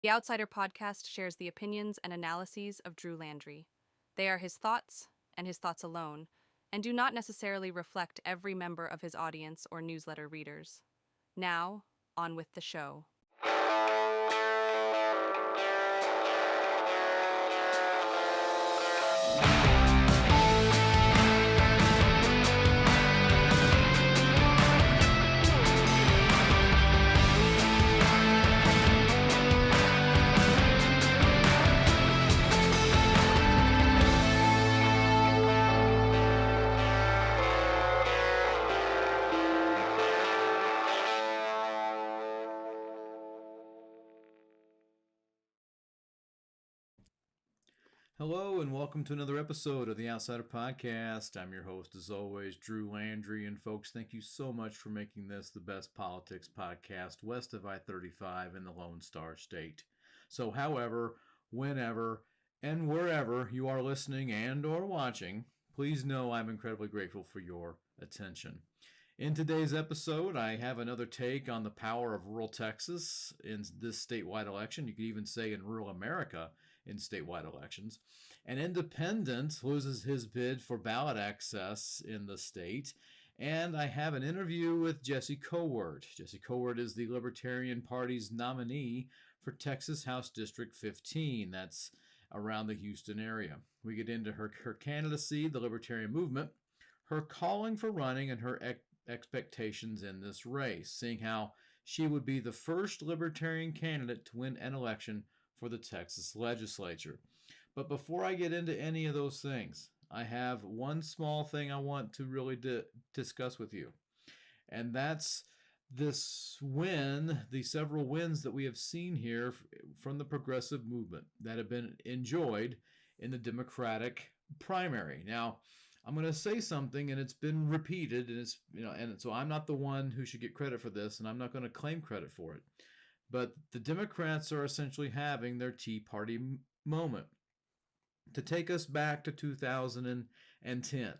The Outsider podcast shares the opinions and analyses of Drew Landry. They are his thoughts and his thoughts alone, and do not necessarily reflect every member of his audience or newsletter readers. Now, on with the show. Hello and welcome to another episode of the Outsider Podcast. I'm your host, as always, Drew Landry. And folks, thank you so much for making this the best politics podcast west of I-35 in the Lone Star State. So however, whenever, and wherever you are listening and or watching, please know I'm incredibly grateful for your attention. In today's episode, I have another take on the power of rural Texas in this statewide election. You could even say in rural America in statewide elections. An independent loses his bid for ballot access in the state. And I have an interview with Jesse Cowart. Jesse Cowart is the Libertarian Party's nominee for Texas House District 15. That's around the Houston area. We get into her candidacy, the Libertarian movement, her calling for running, and her expectations in this race, seeing how she would be the first Libertarian candidate to win an election for the Texas legislature. But before I get into any of those things, I have one small thing I want to really discuss with you. And that's this win, the several wins that we have seen here from the progressive movement that have been enjoyed in the Democratic primary. Now, I'm going to say something, and it's been repeated, and so I'm not the one who should get credit for this, and I'm not going to claim credit for it. But the Democrats are essentially having their Tea Party moment. To take us back to 2010,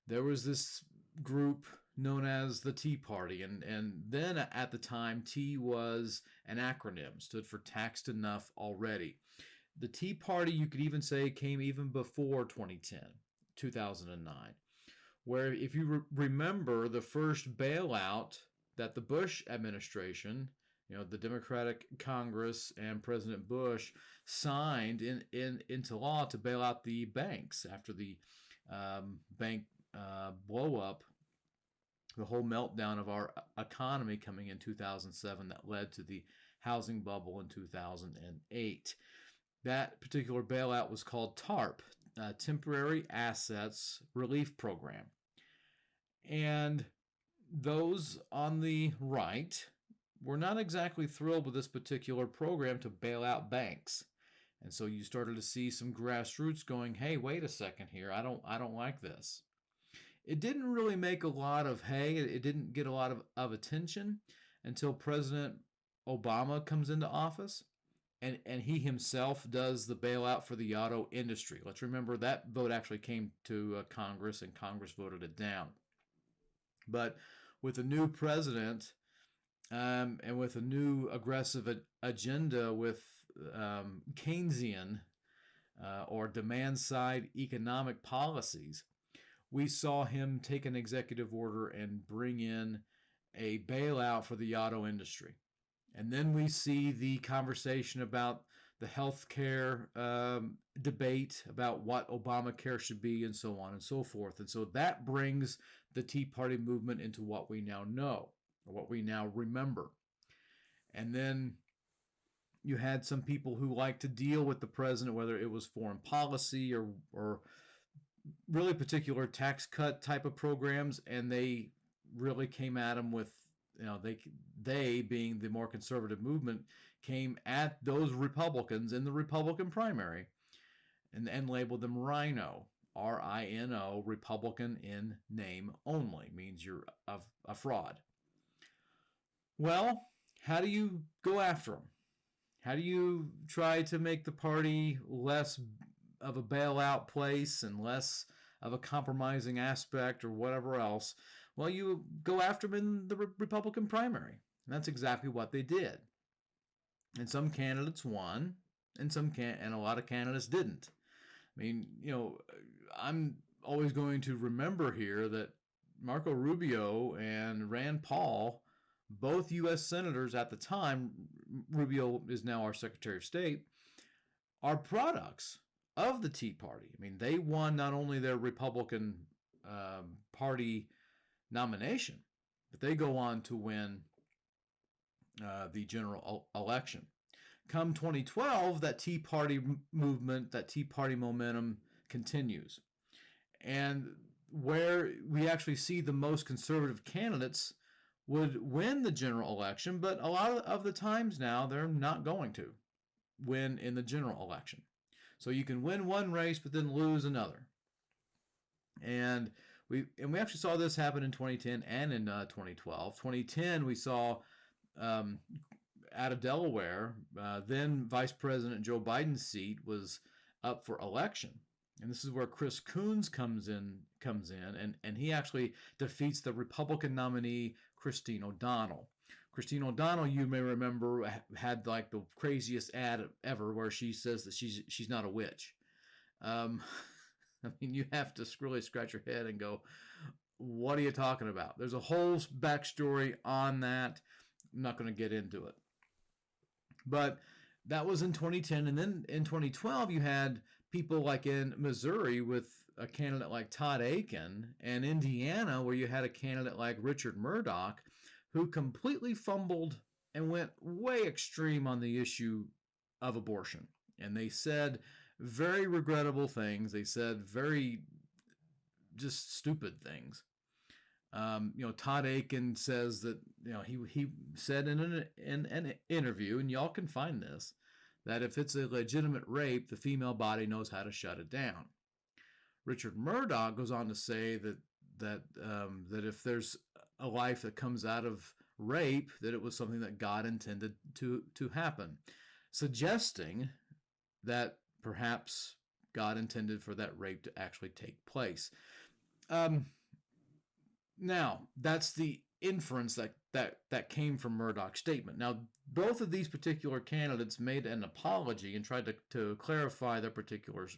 there was this group known as the Tea Party, and then at the time, T was an acronym, stood for Taxed Enough Already. The Tea Party, you could even say, came even before 2009, where if you remember the first bailout that the Bush administration, the Democratic Congress and President Bush signed into law to bail out the banks after the bank blow up, the whole meltdown of our economy coming in 2007 that led to the housing bubble in 2008. That particular bailout was called TARP, Temporary Assets Relief Program. And those on the right were not exactly thrilled with this particular program to bail out banks. And so you started to see some grassroots going, hey, wait a second here, I don't like this. It didn't really make a lot of hay, it didn't get a lot of attention until President Obama comes into office and he himself does the bailout for the auto industry. Let's remember that vote actually came to Congress and Congress voted it down. But with a new president, and with a new aggressive agenda with Keynesian or demand-side economic policies, we saw him take an executive order and bring in a bailout for the auto industry. And then we see the conversation about the health care debate about what Obamacare should be and so on and so forth. And so that brings the Tea Party movement into what we now know, or what we now remember. And then you had some people who like to deal with the president, whether it was foreign policy or really particular tax cut type of programs, and they really came at him with, they being the more conservative movement, came at those Republicans in the Republican primary and labeled them RINO, R-I-N-O, Republican in name only, means you're a fraud. Well, how do you go after them? How do you try to make the party less of a bailout place and less of a compromising aspect or whatever else? Well, you go after them in the Republican primary. And that's exactly what they did. And some candidates won, and and a lot of candidates didn't. I mean, I'm always going to remember here that Marco Rubio and Rand Paul, both U.S. senators at the time, Rubio is now our Secretary of State, are products of the Tea Party. I mean, they won not only their Republican Party nomination, but they go on to win the general election. Come 2012, that Tea Party movement, that Tea Party momentum continues. And where we actually see the most conservative candidates would win the general election, but a lot of the times now they're not going to win in the general election. So you can win one race but then lose another. And we actually saw this happen in 2010 and in 2012. 2010 we saw out of Delaware, then Vice President Joe Biden's seat was up for election. And this is where Chris Coons comes in, and he actually defeats the Republican nominee, Christine O'Donnell. Christine O'Donnell, you may remember, had like the craziest ad ever where she says that she's not a witch. I mean, you have to really scratch your head and go, what are you talking about? There's a whole backstory on that. I'm not going to get into it. But that was in 2010. And then in 2012, you had people like in Missouri with a candidate like Todd Akin, and Indiana, where you had a candidate like Richard Murdoch, who completely fumbled and went way extreme on the issue of abortion. And they said very regrettable things. They said very just stupid things. Todd Akin says that, he said in an interview, and y'all can find this, that if it's a legitimate rape, the female body knows how to shut it down. Richard Murdoch goes on to say that if there's a life that comes out of rape, that it was something that God intended to happen, suggesting that perhaps God intended for that rape to actually take place. Now, that's the inference that came from Murdoch's statement. Now, both of these particular candidates made an apology and tried to clarify their particular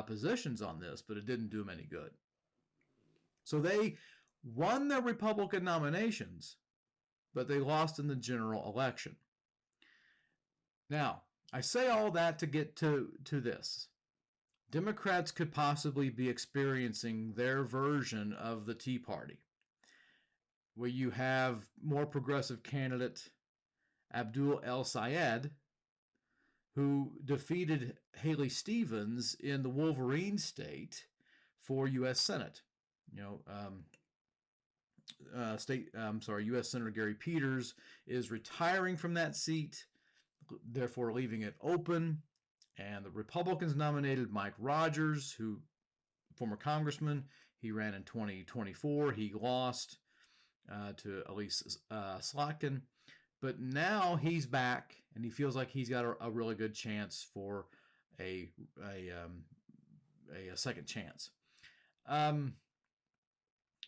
positions on this, but it didn't do them any good. So they won their Republican nominations, but they lost in the general election. Now, I say all that to get to this. Democrats could possibly be experiencing their version of the Tea Party, where you have more progressive candidate Abdul El-Sayed, who defeated Haley Stevens in the Wolverine state for U.S. Senate. U.S. Senator Gary Peters is retiring from that seat, therefore leaving it open. And the Republicans nominated Mike Rogers, who, former congressman, he ran in 2024. He lost to Elise Slotkin. But now he's back, and he feels like he's got a really good chance for a second chance. And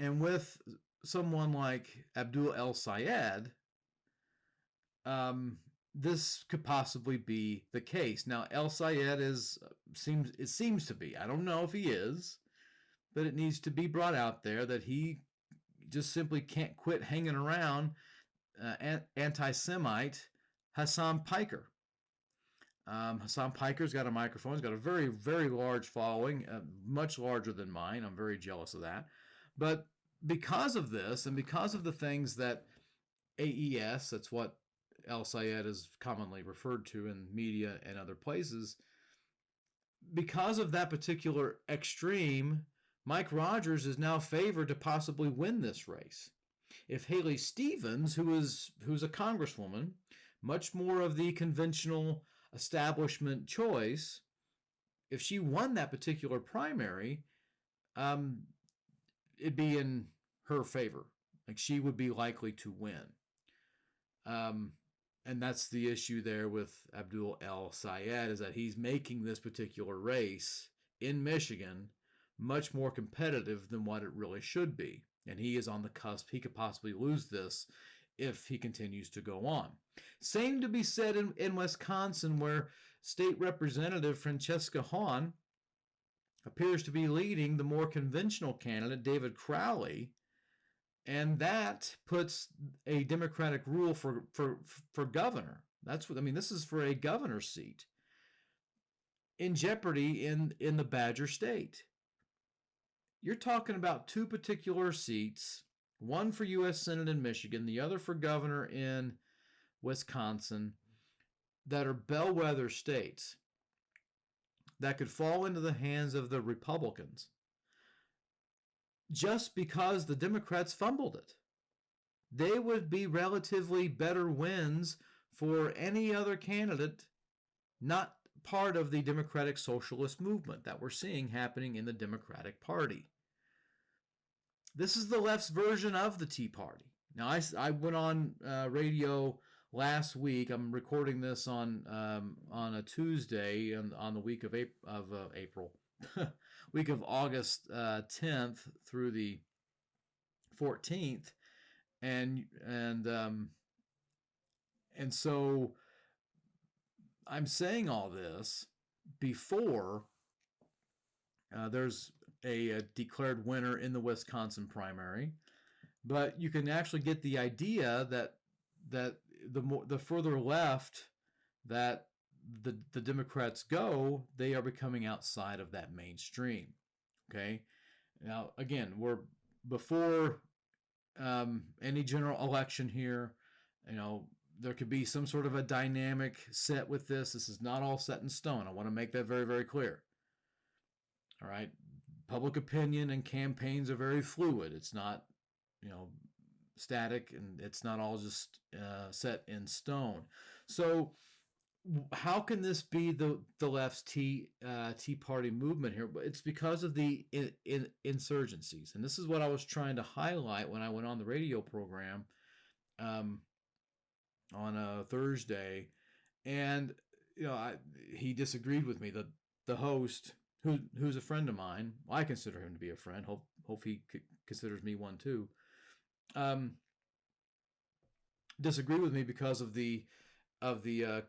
with someone like Abdul El-Sayed, this could possibly be the case. Now, El-Sayed seems to be. I don't know if he is, but it needs to be brought out there that he just simply can't quit hanging around anti-Semite Hassan Piker. Hassan Piker's got a microphone. He's got a very, very large following, much larger than mine. I'm very jealous of that. But because of this, and because of the things that AES, that's what El-Sayed is commonly referred to in media and other places, because of that particular extreme, Mike Rogers is now favored to possibly win this race. If Haley Stevens, who's a congresswoman, much more of the conventional establishment choice, if she won that particular primary, it'd be in her favor. Like, she would be likely to win. And that's the issue there with Abdul El-Sayed, is that he's making this particular race in Michigan much more competitive than what it really should be. And he is on the cusp. He could possibly lose this if he continues to go on. Same to be said in Wisconsin, where State Representative Francesca Hahn appears to be leading the more conventional candidate, David Crowley, and that puts a Democratic rule for governor. That's what I mean. This is for a governor's seat in jeopardy in the Badger State. You're talking about two particular seats, one for U.S. Senate in Michigan, the other for governor in Wisconsin, that are bellwether states that could fall into the hands of the Republicans just because the Democrats fumbled it. They would be relatively better wins for any other candidate not part of the Democratic Socialist movement that we're seeing happening in the Democratic Party. This is the left's version of the Tea Party. Now, I went on radio last week. I'm recording this on a Tuesday on the week of April, week of August 10th through the 14th, and so I'm saying all this before there's a declared winner in the Wisconsin primary, but you can actually get the idea that the further left that the Democrats go, they are becoming outside of that mainstream. Okay, now again, we're before any general election here. There could be some sort of a dynamic set with this. This is not all set in stone. I want to make that very, very clear. All right. Public opinion and campaigns are very fluid. It's not, static, and it's not all just set in stone. So how can this be the left's Tea Party movement here? It's because of the insurgencies. And this is what I was trying to highlight when I went on the radio program on a Thursday, and he disagreed with me. The host, who's a friend of mine, I consider him to be a friend. Hope he considers me one too. Disagreed with me because of the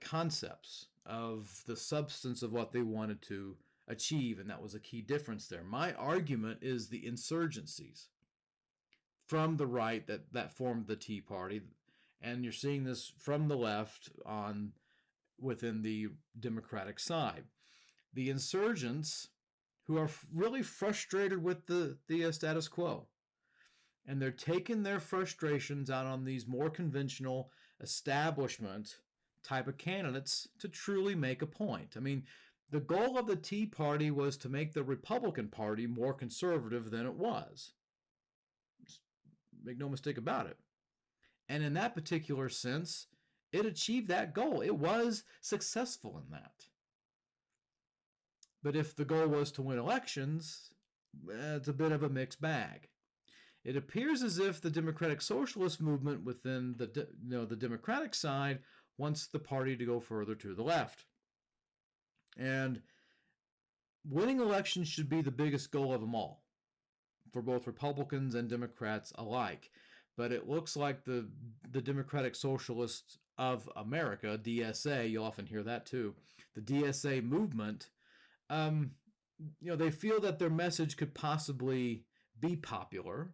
concepts of the substance of what they wanted to achieve, and that was a key difference there. My argument is the insurgencies from the right that formed the Tea Party. And you're seeing this from the left within the Democratic side. The insurgents who are really frustrated with the status quo. And they're taking their frustrations out on these more conventional establishment type of candidates to truly make a point. I mean, the goal of the Tea Party was to make the Republican Party more conservative than it was. Make no mistake about it. And in that particular sense, it achieved that goal. It was successful in that. But if the goal was to win elections, it's a bit of a mixed bag. It appears as if the Democratic Socialist movement within the Democratic side wants the party to go further to the left. And winning elections should be the biggest goal of them all, for both Republicans and Democrats alike. But it looks like the Democratic Socialists of America, DSA, you'll often hear that too, the DSA movement, they feel that their message could possibly be popular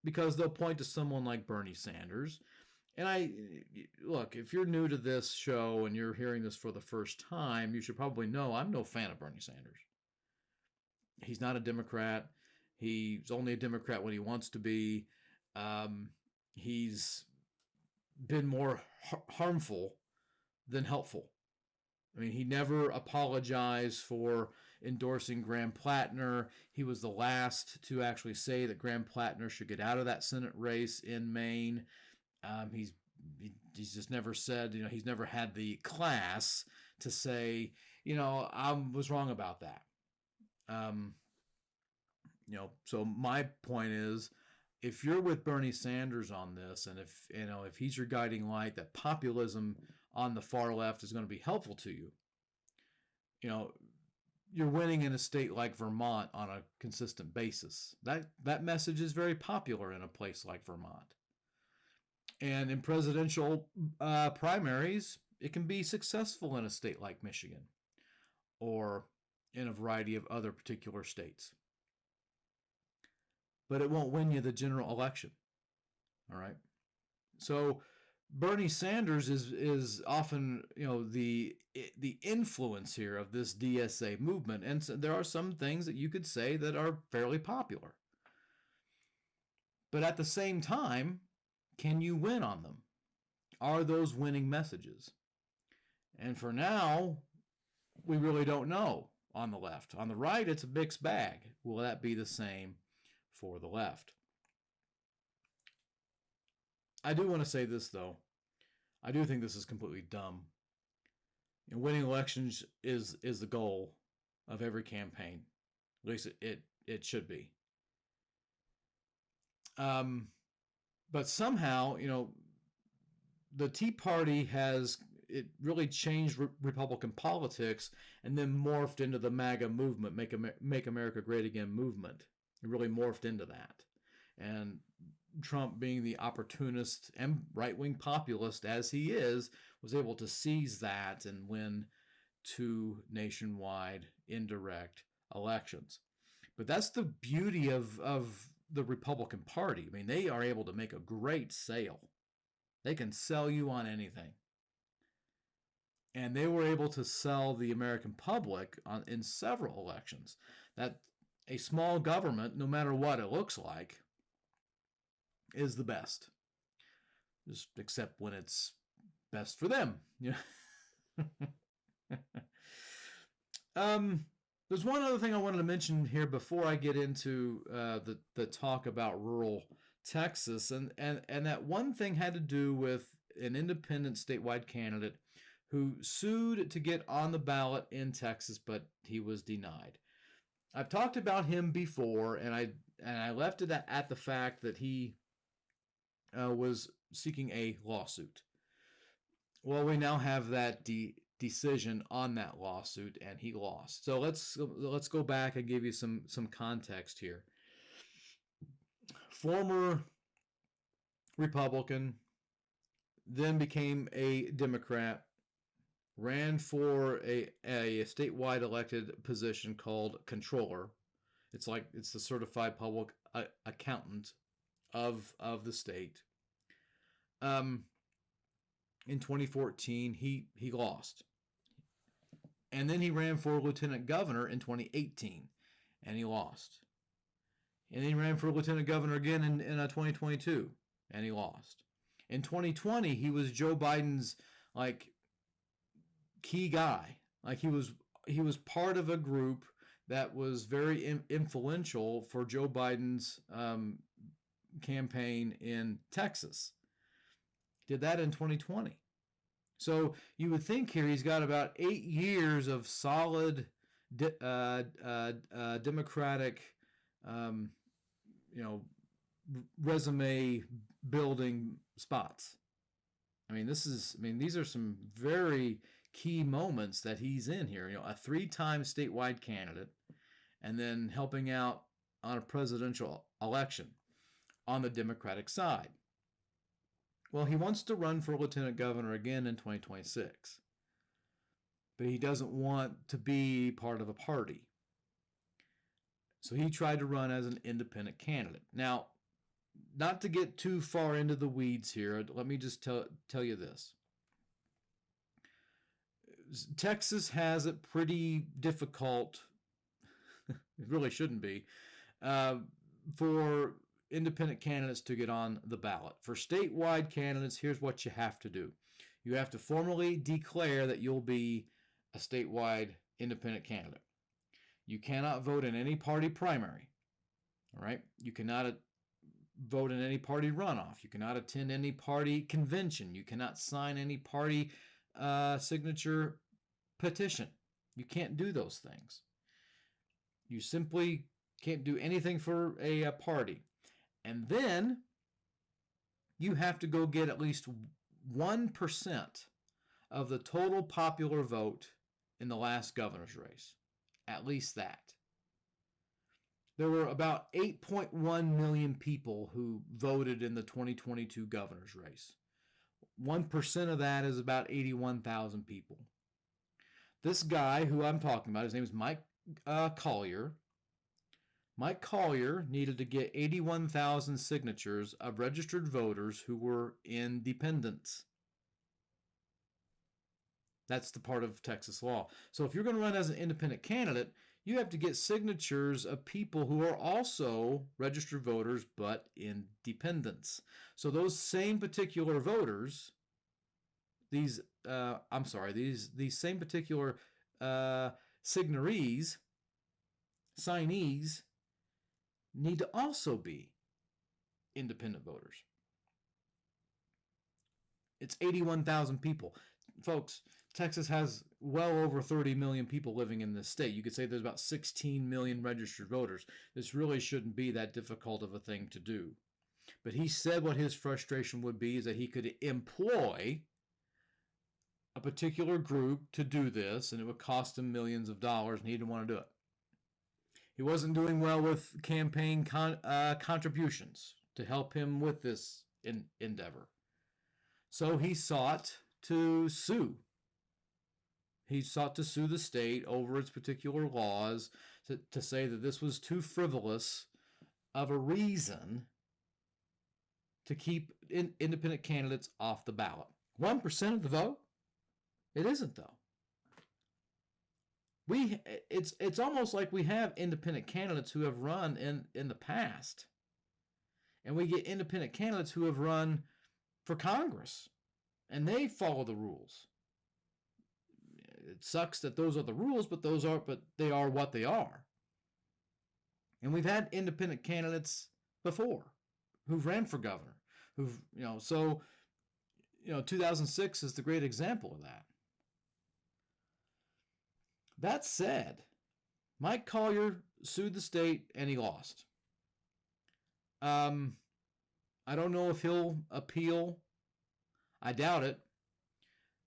because they'll point to someone like Bernie Sanders. And look, if you're new to this show and you're hearing this for the first time, you should probably know I'm no fan of Bernie Sanders. He's not a Democrat. He's only a Democrat when he wants to be. He's been more harmful than helpful. I mean, he never apologized for endorsing Graham Plattner. He was the last to actually say that Graham Plattner should get out of that Senate race in Maine. He's just never said, he's never had the class to say, I was wrong about that. So my point is, if you're with Bernie Sanders on this, and if he's your guiding light, that populism on the far left is going to be helpful to you, you're winning in a state like Vermont on a consistent basis. That message is very popular in a place like Vermont. And in presidential primaries, it can be successful in a state like Michigan or in a variety of other particular states. But it won't win you the general election. All right. So Bernie Sanders is often, the influence here of this DSA movement, and so there are some things that you could say that are fairly popular. But at the same time, can you win on them? Are those winning messages? And for now, we really don't know on the left. On the right, it's a mixed bag. Will that be the same for the left? I do want to say this, though. I do think this is completely dumb. Winning elections is the goal of every campaign. At least it should be. But somehow, the Tea Party it really changed Republican politics and then morphed into the MAGA movement, Make America Great Again movement. It really morphed into that. And Trump, being the opportunist and right-wing populist as he is, was able to seize that and win 2 nationwide indirect elections. But that's the beauty of the Republican Party. I mean, they are able to make a great sale. They can sell you on anything. And they were able to sell the American public in several elections that a small government, no matter what it looks like, is the best. Just except when it's best for them. There's one other thing I wanted to mention here before I get into the talk about rural Texas, and that one thing had to do with an independent statewide candidate who sued to get on the ballot in Texas, but he was denied. I've talked about him before, and I left it at the fact that he was seeking a lawsuit. Well, we now have that decision on that lawsuit, and he lost. So let's go back and give you some context here. Former Republican, then became a Democrat, ran for a statewide elected position called controller. It's the certified public accountant of the state. In 2014, he lost. And then he ran for lieutenant governor in 2018, and he lost. And then he ran for lieutenant governor again in 2022, and he lost. In 2020, he was Joe Biden's key guy. He was part of a group that was very influential for Joe Biden's campaign in Texas. Did that in 2020. So you would think here he's got about 8 years of solid Democratic, resume building spots. These are some very key moments that he's in here. A 3-time statewide candidate, and then helping out on a presidential election on the Democratic side. Well, he wants to run for lieutenant governor again in 2026, but he doesn't want to be part of a party. So he tried to run as an independent candidate. Now, not to get too far into the weeds here, let me just tell you this. Texas has it pretty difficult, it really shouldn't be, for independent candidates to get on the ballot. For statewide candidates, here's what you have to do. You have to formally declare that you'll be a statewide independent candidate. You cannot vote in any party primary. All right? You cannot vote in any party runoff. You cannot attend any party convention. You cannot sign any party signature petition. You can't do those things. You simply can't do anything for a party. And then you have to go get at least 1% of the total popular vote in the last governor's race. At least that. there were about 8.1 million people who voted in the 2022 governor's race. 1% of that is about 81,000 people. This guy who I'm talking about, his name is Mike Collier. Mike Collier needed to get 81,000 signatures of registered voters who were independents. That's the part of Texas law. So if you're going to run as an independent candidate, you have to get signatures of people who are also registered voters but independents. So those same particular voters, these same particular signees, signees, need to also be independent voters. It's 81,000 people. Folks, Texas has well over 30 million people living in this state. You could say there's about 16 million registered voters. This really shouldn't be that difficult of a thing to do. But he said what his frustration would be is that he could employ a particular group to do this, and it would cost him millions of dollars, and he didn't want to do it. He wasn't doing well with campaign contributions to help him with this endeavor. So he sought to sue. He sought to sue the state over its particular laws to say that this was too frivolous of a reason to keep independent candidates off the ballot. 1% of the vote? It isn't, though. It's almost like we have independent candidates who have run in the past, and we get independent candidates who have run for Congress, and they follow the rules. It sucks that those are the rules, but they are what they are. And we've had independent candidates before who've ran for governor, 2006 is the great example of that. That said, Mike Collier sued the state and he lost. I don't know if he'll appeal. I doubt it.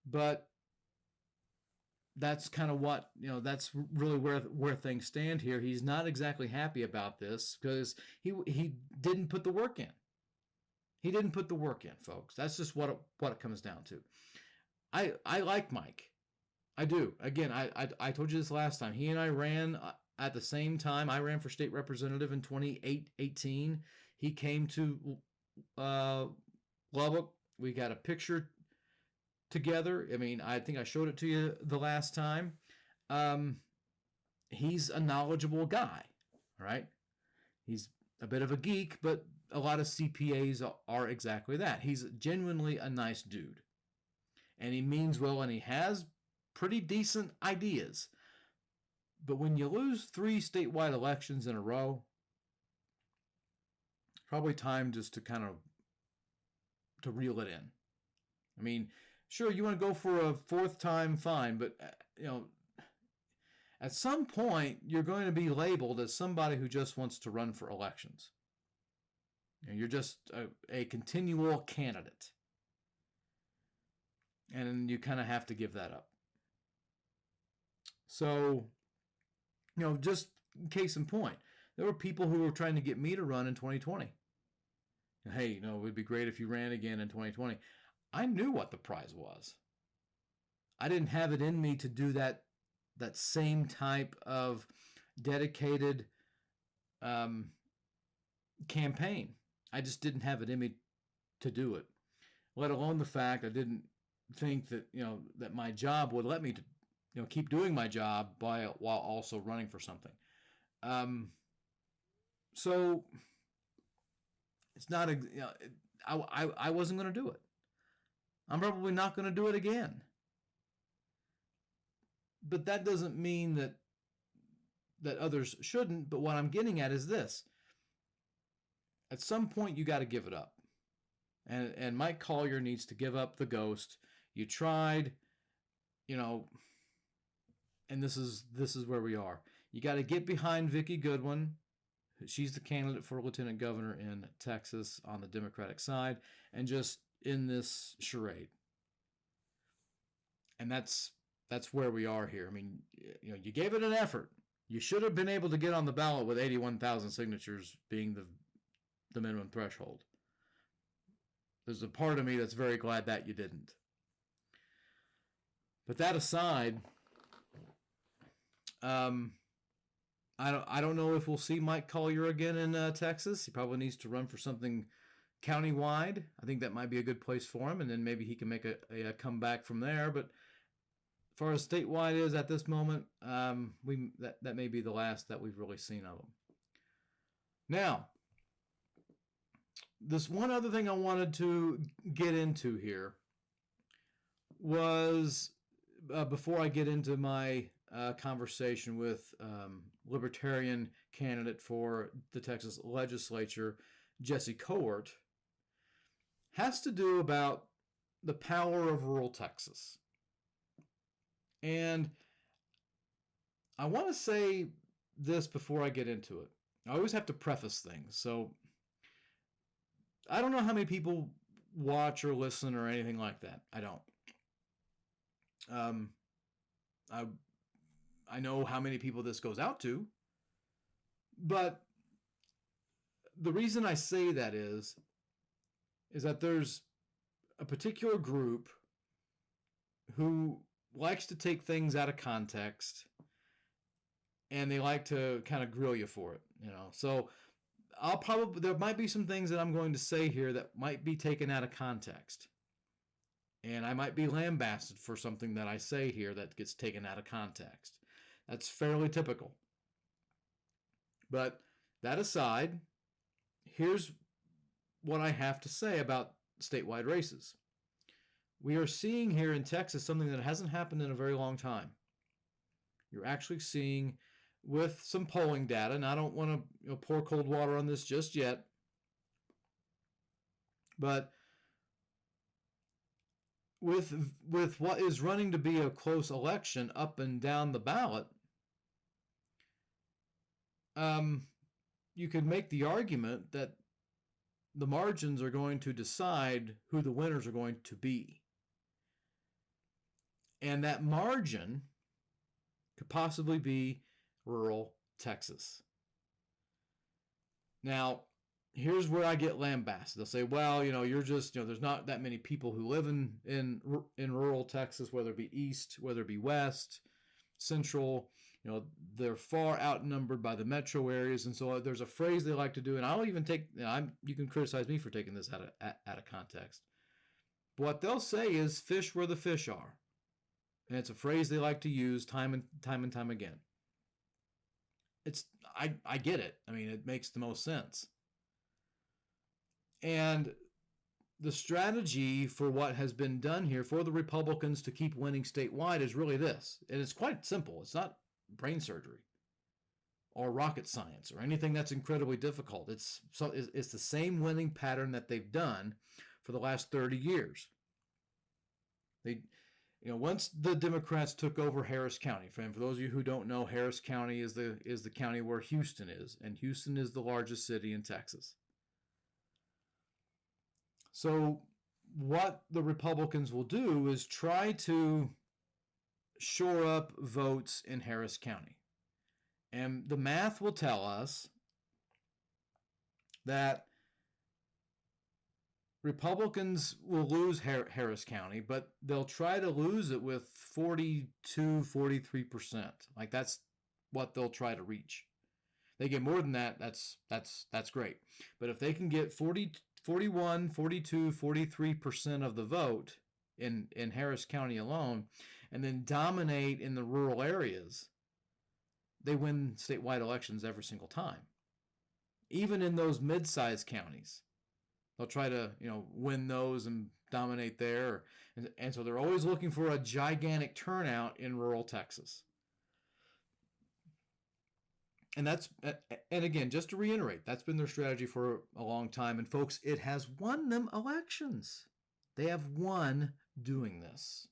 But that's kind of what, that's really where things stand here. He's not exactly happy about this because he didn't put the work in. He didn't put the work in, folks. That's just what it comes down to. I like Mike. I do. Again, I told you this last time. He and I ran at the same time. I ran for state representative in 2018. He came to Lubbock. We got a picture together. I mean, I think I showed it to you the last time. He's a knowledgeable guy, right? He's a bit of a geek, but a lot of CPAs are exactly that. He's genuinely a nice dude. And he means well, and he has pretty decent ideas. But when you lose 3 statewide elections in a row, probably time just to kind of to reel it in. I mean, sure, you want to go for a 4th time, fine, but at some point you're going to be labeled as somebody who just wants to run for elections. You're just a continual candidate. And you kind of have to give that up. So, just case in point, there were people who were trying to get me to run in 2020. Hey, it would be great if you ran again in 2020. I knew what the prize was. I didn't have it in me to do that same type of dedicated campaign. I just didn't have it in me to do it, let alone the fact I didn't think that, that my job would let me to, keep doing my job while also running for something. So it's not I wasn't going to do it. I'm probably not going to do it again. But that doesn't mean that others shouldn't. But what I'm getting at is this. At some point, you got to give it up. And Mike Collier needs to give up the ghost. You tried, and this is where we are. You got to get behind Vicki Goodwin. She's the candidate for lieutenant governor in Texas on the Democratic side, and just in this charade. And that's where we are here. I mean, you gave it an effort. You should have been able to get on the ballot with 81,000 signatures being the minimum threshold. There's a part of me that's very glad that you didn't. But that aside, I don't know if we'll see Mike Collier again in Texas. He probably needs to run for something countywide. I think that might be a good place for him, and then maybe he can make a comeback from there. But as far as statewide is at this moment, that may be the last that we've really seen of him. Now, this one other thing I wanted to get into here was before I get into my conversation with Libertarian candidate for the Texas legislature, Jesse Cohort, has to do about the power of rural Texas. And I want to say this before I get into it. I always have to preface things. So I don't know how many people watch or listen or anything like that. I don't. I know how many people this goes out to, but the reason I say that is that there's a particular group who likes to take things out of context, and they like to kind of grill you for it, you know. So there might be some things that I'm going to say here that might be taken out of context. And I might be lambasted for something that I say here that gets taken out of context. That's fairly typical. But that aside, here's what I have to say about statewide races. We are seeing here in Texas something that hasn't happened in a very long time. You're actually seeing, with some polling data, and I don't want to pour cold water on this just yet, but with what is running to be a close election up and down the ballot, you could make the argument that the margins are going to decide who the winners are going to be. And that margin could possibly be rural Texas. Now, here's where I get lambasted. They'll say, well, you're just, there's not that many people who live in rural Texas, whether it be east, whether it be west, central, they're far outnumbered by the metro areas. And so there's a phrase they like to do, and I'll even take, you can criticize me for taking this out of context. But what they'll say is fish where the fish are. And it's a phrase they like to use time and time again. I get it. I mean, it makes the most sense. And the strategy for what has been done here for the Republicans to keep winning statewide is really this. And it's quite simple. It's not brain surgery or rocket science or anything that's incredibly difficult. It's the same winning pattern that they've done for the last 30 years. Once the Democrats took over Harris County, for those of you who don't know, Harris County is the county where Houston is, and Houston is the largest city in Texas. So what the Republicans will do is try to shore up votes in Harris County. And the math will tell us that Republicans will lose Harris County, but they'll try to lose it with 43%. Like that's what they'll try to reach. They get more than that, that's great. But if they can get 41, 42, 43% of the vote in Harris County alone, and then dominate in the rural areas, they win statewide elections every single time. Even in those mid-sized counties, they'll try to, win those and dominate there. And so they're always looking for a gigantic turnout in rural Texas. And again, just to reiterate, that's been their strategy for a long time. And folks, it has won them elections. They have won doing this.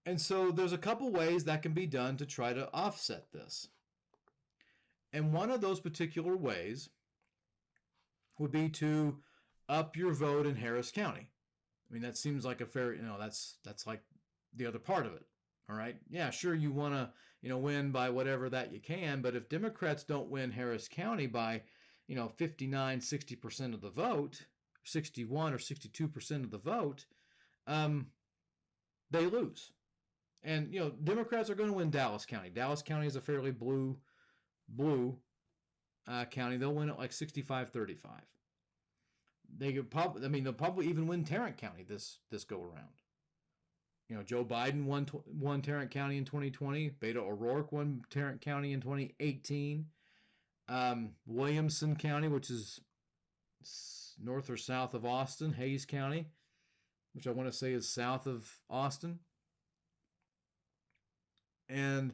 And so there's a couple ways that can be done to try to offset this. And one of those particular ways would be to up your vote in Harris County. I mean, that seems like a fair, that's like the other part of it. All right. Yeah, sure, you want to, win by whatever that you can, but if Democrats don't win Harris County by, 59, 60% of the vote, 61 or 62% of the vote, um, they lose. And, Democrats are going to win Dallas County. Dallas County is a fairly blue county. They'll win it like 65-35. They'll probably even win Tarrant County this go around. Joe Biden won Tarrant County in 2020. Beto O'Rourke won Tarrant County in 2018. Williamson County, which is north or south of Austin, Hayes County, which I want to say is south of Austin. And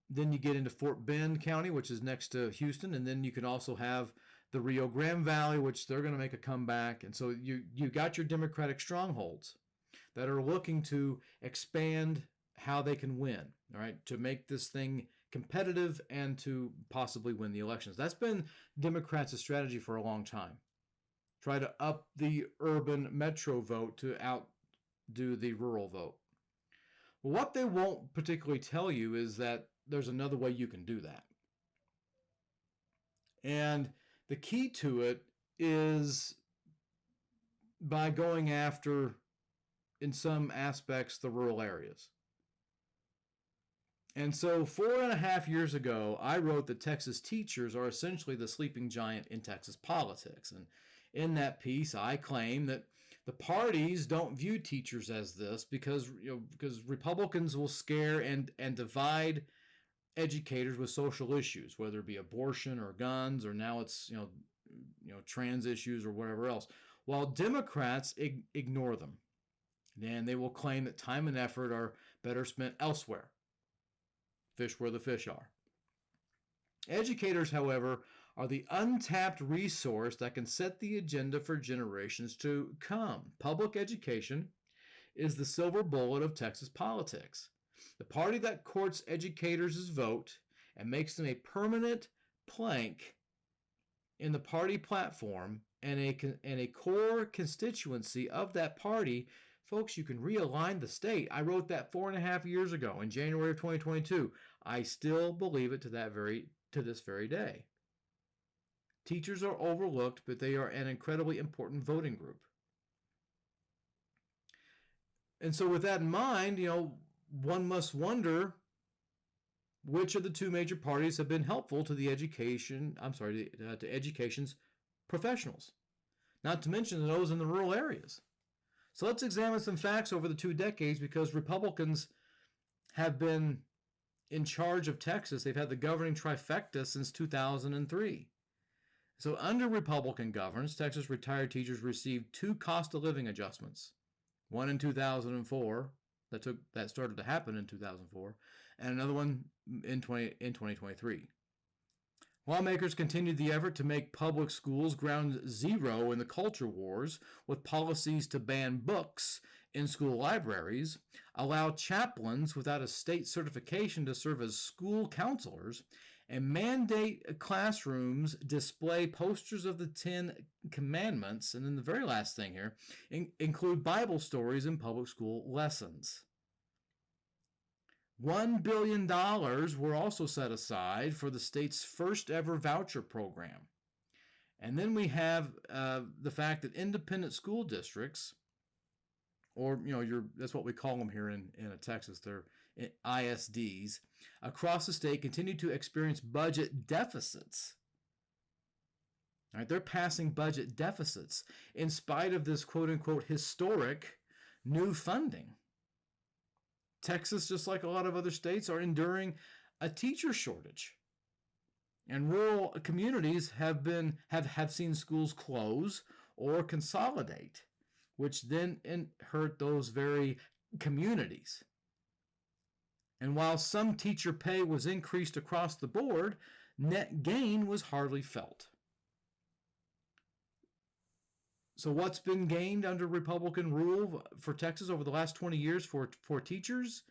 then you get into Fort Bend County, which is next to Houston. And then you can also have the Rio Grande Valley, which they're going to make a comeback. And so you got your Democratic strongholds that are looking to expand how they can win, all right, to make this thing competitive and to possibly win the elections. That's been Democrats' strategy for a long time. Try to up the urban metro vote to outdo the rural vote. Well, what they won't particularly tell you is that there's another way you can do that. And the key to it is by going after, in some aspects, the rural areas. And so 4.5 years ago, I wrote that Texas teachers are essentially the sleeping giant in Texas politics. And in that piece, I claim that the parties don't view teachers as this because Republicans will scare and divide educators with social issues, whether it be abortion or guns, or now it's trans issues or whatever else, while Democrats ignore them. And they will claim that time and effort are better spent elsewhere. Fish where the fish are. Educators, however, are the untapped resource that can set the agenda for generations to come. Public education is the silver bullet of Texas politics. The party that courts educators' vote and makes them a permanent plank in the party platform and a core constituency of that party. Folks, you can realign the state. I wrote that 4.5 years ago in January of 2022. I still believe it to this very day. Teachers are overlooked, but they are an incredibly important voting group. And so with that in mind, one must wonder which of the two major parties have been helpful to to education's professionals, not to mention those in the rural areas. So let's examine some facts over the 2 decades, because Republicans have been in charge of Texas. They've had the governing trifecta since 2003. So under Republican governance, Texas retired teachers received 2 cost of living adjustments. One in 2004, that started to happen in 2004, and another one in 2023. Lawmakers continued the effort to make public schools ground zero in the culture wars with policies to ban books in school libraries, allow chaplains without a state certification to serve as school counselors, and mandate classrooms display posters of the 10 Commandments, and then the very last thing here, include Bible stories in public school lessons. $1 billion were also set aside for the state's first ever voucher program. And then we have the fact that independent school districts, or that's what we call them here in Texas, they're ISDs, across the state continue to experience budget deficits. All right, they're passing budget deficits in spite of this quote-unquote historic new funding. Texas, just like a lot of other states, are enduring a teacher shortage. And rural communities have seen schools close or consolidate, which then hurt those very communities. And while some teacher pay was increased across the board, net gain was hardly felt. So what's been gained under Republican rule for Texas over the last 20 years for teachers?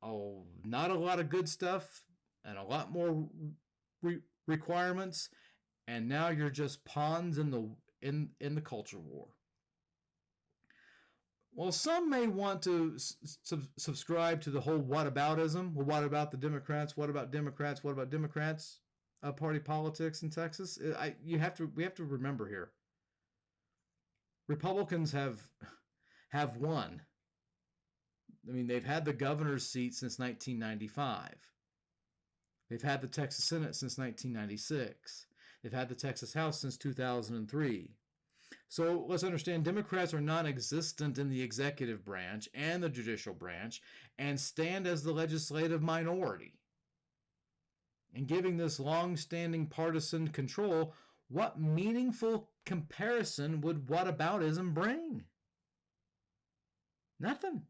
Oh, not a lot of good stuff and a lot more requirements. And now you're just pawns in the culture war. Well, some may want to subscribe to the whole whataboutism. Well, what about the Democrats? What about Democrats? What about Democrats? Party politics in Texas. We have to remember here. Republicans have won. I mean, they've had the governor's seat since 1995. They've had the Texas Senate since 1996. They've had the Texas House since 2003. So let's understand, Democrats are non-existent in the executive branch and the judicial branch and stand as the legislative minority. And giving this long-standing partisan control, what meaningful comparison would whataboutism bring? Nothing.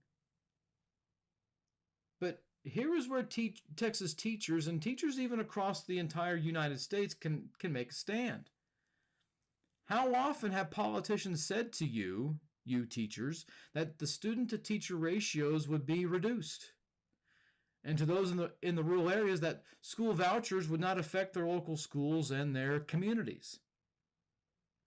But here is where Texas teachers and teachers even across the entire United States can make a stand. How often have politicians said to you teachers, that the student-to-teacher ratios would be reduced? And to those in the rural areas, that school vouchers would not affect their local schools and their communities.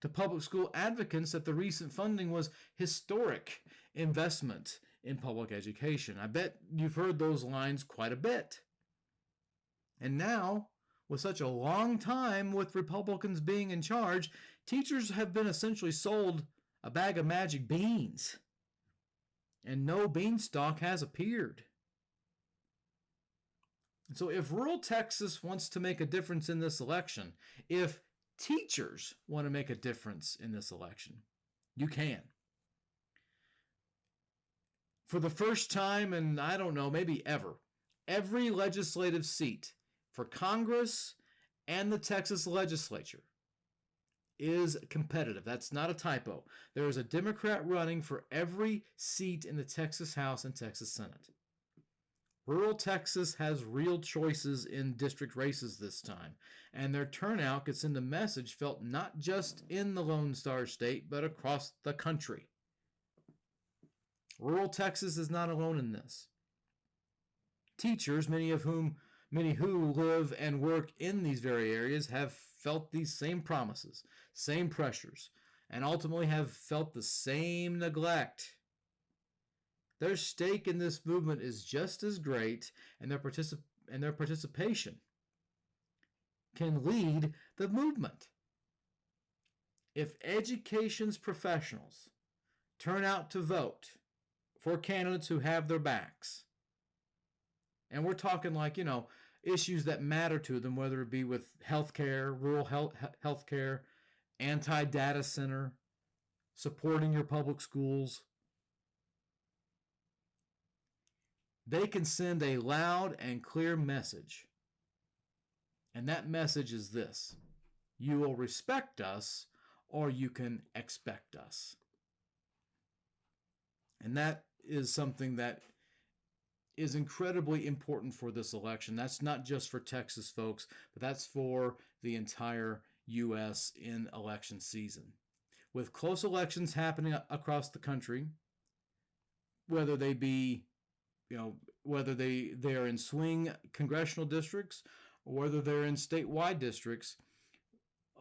To public school advocates, that the recent funding was historic investment in public education. I bet you've heard those lines quite a bit. And now, with such a long time with Republicans being in charge, teachers have been essentially sold a bag of magic beans, and no beanstalk has appeared. And so if rural Texas wants to make a difference in this election, if teachers want to make a difference in this election, you can. For the first time in, I don't know, maybe ever, every legislative seat for Congress and the Texas legislature is competitive. That's not a typo. There is a Democrat running for every seat in the Texas House and Texas Senate. Rural Texas has real choices in district races this time, and their turnout gets in the message felt not just in the Lone Star State, but across the country. Rural Texas is not alone in this. Teachers, many who live and work in these very areas, have felt these same promises, same pressures, and ultimately have felt the same neglect. Their stake in this movement is just as great, and their participation can lead the movement. If education's professionals turn out to vote for candidates who have their backs, and we're talking like, issues that matter to them, whether it be with healthcare, rural healthcare, anti-data center, supporting your public schools, they can send a loud and clear message. And that message is this: you will respect us, or you can expect us. And that is something that is incredibly important for this election. That's not just for Texas folks, but that's for the entire U.S. in election season. With close elections happening across the country, whether they be, whether they are in swing congressional districts or whether they're in statewide districts,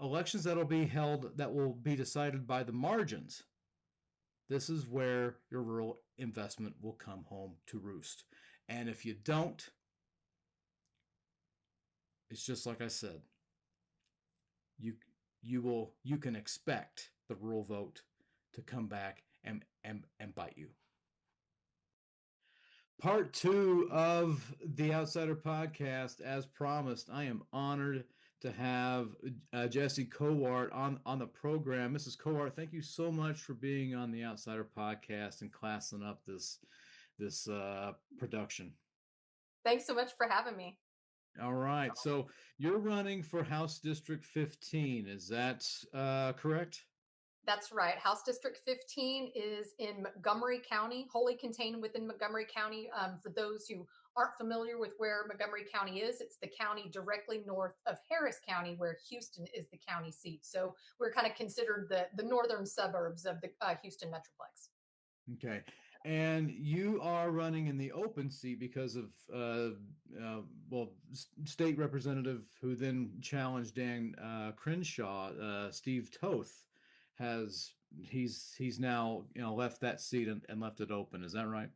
elections that will be decided by the margins. This is where your rural investment will come home to roost. And if you don't, it's just like I said, you can expect the rural vote to come back and bite you. Part 2 of the Outsider Podcast, as promised. I am honored to have Jessie Cowart on the program. Mrs. Cowart, thank you so much for being on the Outsider Podcast and classing up this production. Thanks so much for having me. All right. So you're running for House District 15. Is that correct? That's right. House District 15 is in Montgomery County, wholly contained within Montgomery County. For those who aren't familiar with where Montgomery County is, it's the county directly north of Harris County, where Houston is the county seat. So we're kind of considered the northern suburbs of the Houston Metroplex. Okay. And you are running in the open seat because of, state representative who then challenged Dan Crenshaw, Steve Toth, has he's now left that seat and left it open. Is that right?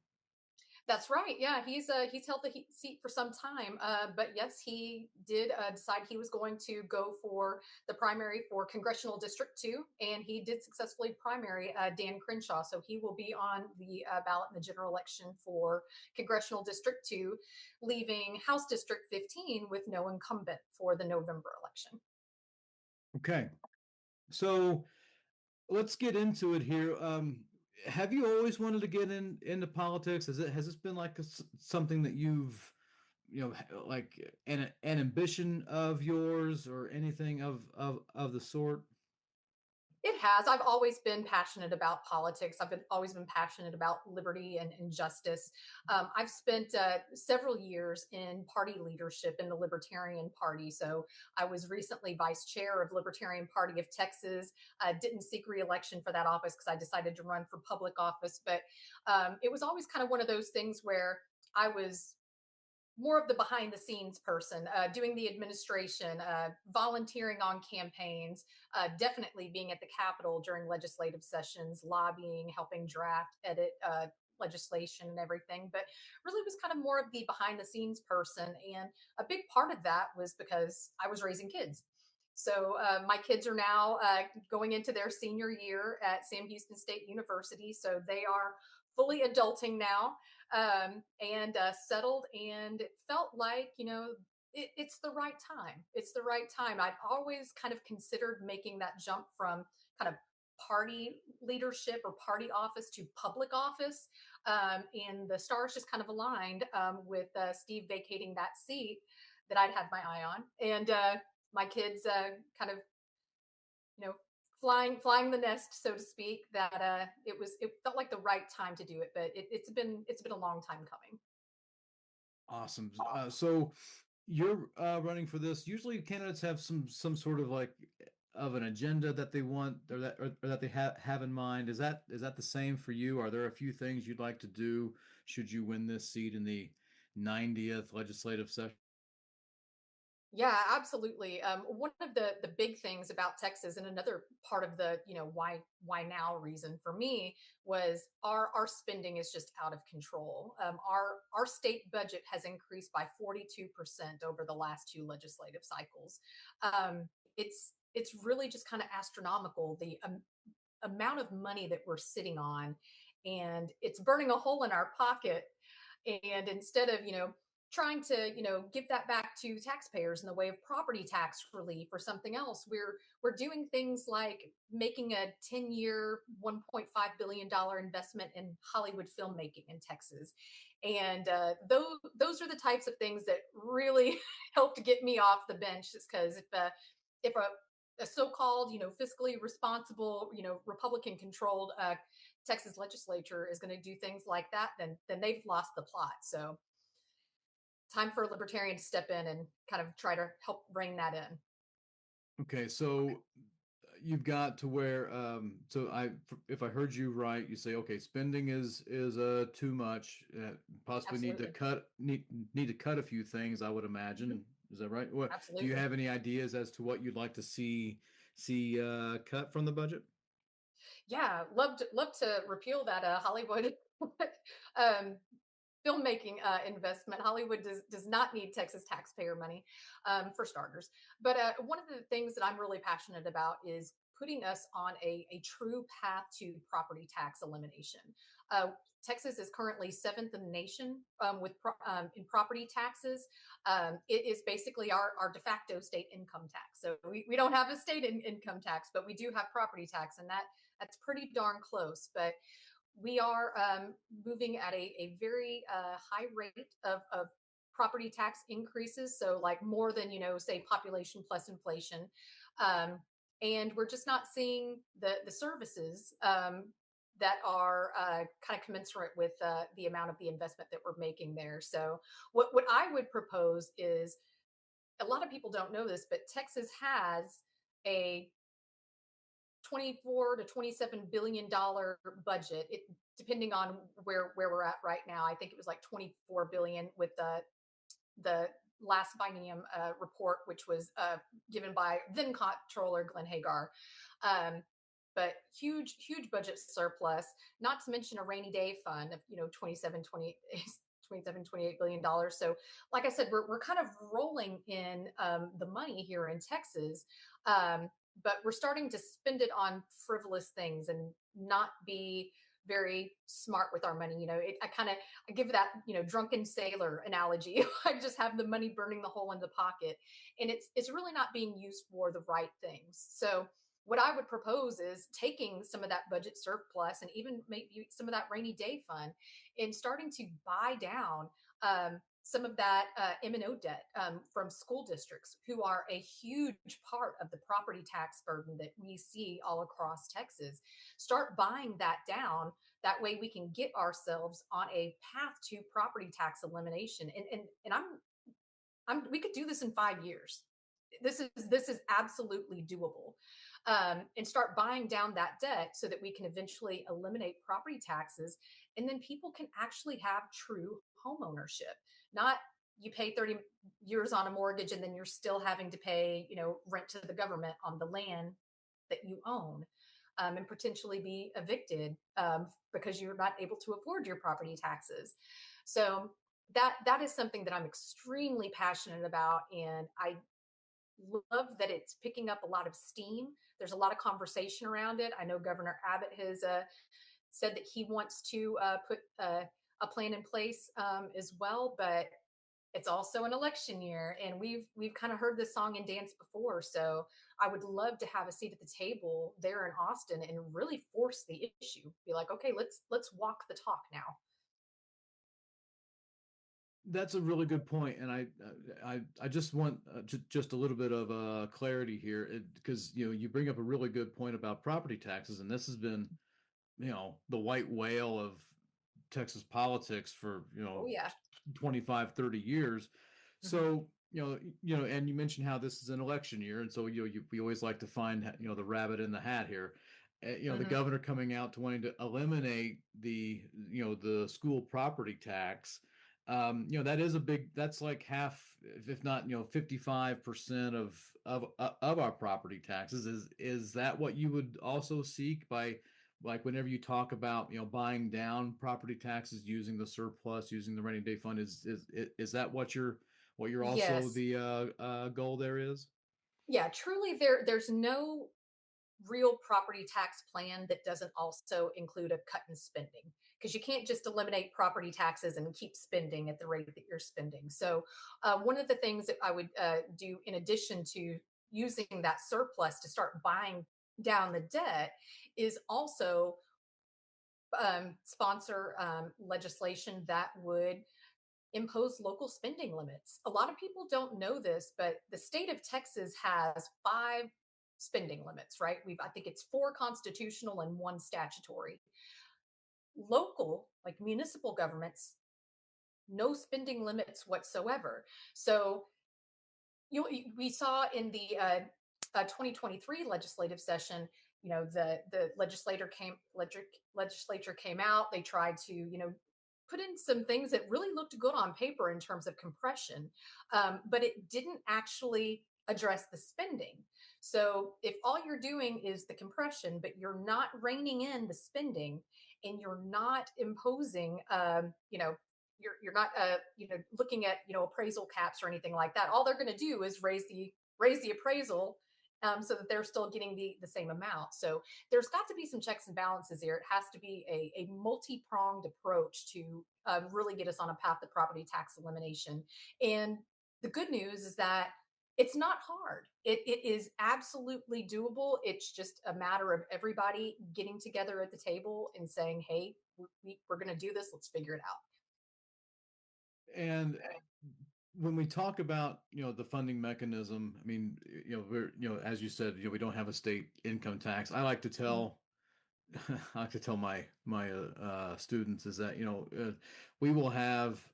That's right. Yeah, he's held the seat for some time. But yes, he did decide he was going to go for the primary for Congressional District 2, and he did successfully primary Dan Crenshaw. So he will be on the ballot in the general election for Congressional District 2, leaving House District 15 with no incumbent for the November election. Okay, so let's get into it here. Have you always wanted to get into politics? Has this been like something that you've like an ambition of yours or anything of the sort? It has. I've always been passionate about politics. Always been passionate about liberty and justice. I've spent several years in party leadership in the Libertarian Party. So I was recently vice chair of Libertarian Party of Texas. Didn't seek reelection for that office because I decided to run for public office. But it was always kind of one of those things where I was more of the behind the scenes person, doing the administration, volunteering on campaigns, definitely being at the Capitol during legislative sessions, lobbying, helping draft, edit legislation and everything. But really was kind of more of the behind the scenes person. And a big part of that was because I was raising kids. So my kids are now going into their senior year at Sam Houston State University. So they are fully adulting now, and settled. And it felt like, it's the right time. It's the right time. I've always kind of considered making that jump from kind of party leadership or party office to public office. And the stars just kind of aligned with Steve vacating that seat that I'd had my eye on. And my kids kind of, you know, flying the nest, so to speak, that it felt like the right time to do it. But it's been a long time coming. Awesome. So you're running for this. Usually, candidates have some sort of like of an agenda that they want or that they have in mind. Is that the same for you? Are there a few things you'd like to do should you win this seat in the 90th legislative session? Yeah, absolutely. One of the big things about Texas, and another part of the why now reason for me, was our spending is just out of control. Our state budget has increased by 42% over the last two legislative cycles. It's really just kind of astronomical, the amount of money that we're sitting on, and it's burning a hole in our pocket. And instead of trying to give that back to taxpayers in the way of property tax relief or something else, we're doing things like making a 10-year $1.5 billion investment in Hollywood filmmaking in Texas. And those are the types of things that really helped get me off the bench, just because if a so-called fiscally responsible Republican controlled Texas legislature is going to do things like that, then they've lost the plot. So time for a libertarian to step in and kind of try to help bring that in. Okay, so you've got to where so if I heard you right, you say okay, spending is too much. Possibly Absolutely. need to cut a few things. I would Mhm. imagine. Is that right? What do you Absolutely. have any ideas as to what you'd like to see cut from the budget? Yeah, love to repeal that Hollywood um, filmmaking investment. Hollywood does not need Texas taxpayer money, for starters. But one of the things that I'm really passionate about is putting us on a true path to property tax elimination. Uh, Texas is currently seventh in the nation in property taxes. It is basically our de facto state income tax. So we don't have a state income tax, but we do have property tax, and that's pretty darn close. But we are moving at a very high rate of property tax increases. So, like more than, say, population plus inflation. Um, and we're just not seeing the services that are kind of commensurate with the amount of the investment that we're making there. So, what I would propose is, a lot of people don't know this, but Texas has a 24 to 27 billion dollar budget, depending on where we're at right now. I think it was like 24 billion with the last Binium report, which was given by then Comptroller Glenn Hagar. Um, but huge budget surplus, not to mention a rainy day fund of, 27, 28 billion dollars. So like I said, we're kind of rolling in the money here in Texas. Um, but we're starting to spend it on frivolous things and not be very smart with our money. I give that, drunken sailor analogy. I just have the money burning the hole in the pocket, and it's really not being used for the right things. So what I would propose is taking some of that budget surplus and even maybe some of that rainy day fund and starting to buy down some of that M&O debt from school districts, who are a huge part of the property tax burden that we see all across Texas. Start buying that down. That way we can get ourselves on a path to property tax elimination. And we could do this in 5 years. This is absolutely doable. And start buying down that debt so that we can eventually eliminate property taxes, and then people can actually have true home ownership. Not you pay 30 years on a mortgage and then you're still having to pay, rent to the government on the land that you own, and potentially be evicted because you're not able to afford your property taxes. So that is something that I'm extremely passionate about, and I love that it's picking up a lot of steam. There's a lot of conversation around it. I know Governor Abbott has said that he wants to put a plan in place as well, but it's also an election year, and we've kind of heard this song and dance before. So I would love to have a seat at the table there in Austin and really force the issue. Be like, okay, let's walk the talk now. That's a really good point, and I just want just a little bit of clarity here, because you bring up a really good point about property taxes, and this has been the white whale of Texas politics for Oh yeah. 25, 30 years. Hmm. So and you mentioned how this is an election year, and so we always like to find the rabbit in the hat here. The Hmm. governor coming out to wanting to eliminate the school property tax. That is a big. That's like half, if not 55% of our property taxes. Is that what you would also seek by, like, whenever you talk about buying down property taxes using the surplus, using the rainy day fund? Is that what you're also Yes. the goal there is? Yeah, truly there's no real property tax plan that doesn't also include a cut in spending, because you can't just eliminate property taxes and keep spending at the rate that you're spending. So one of the things that I would do in addition to using that surplus to start buying down the debt is also sponsor legislation that would impose local spending limits. A lot of people don't know this, but the state of Texas has five spending limits, right? I think it's four constitutional and one statutory. Local, like municipal governments, no spending limits whatsoever. So we saw in the 2023 legislative session, the legislature came out. They tried to put in some things that really looked good on paper in terms of compression, but it didn't actually address the spending. So if all you're doing is the compression, but you're not reining in the spending, and you're not imposing, you're not looking at appraisal caps or anything like that. All they're going to do is raise the appraisal, so that they're still getting the same amount. So there's got to be some checks and balances here. It has to be a multi-pronged approach to really get us on a path to property tax elimination. And the good news is that it's not hard. It is absolutely doable. It's just a matter of everybody getting together at the table and saying, hey, we're going to do this. Let's figure it out. And when we talk about the funding mechanism, I mean, we're as you said, we don't have a state income tax. I like to Mhm. tell I like to tell my students is that we will have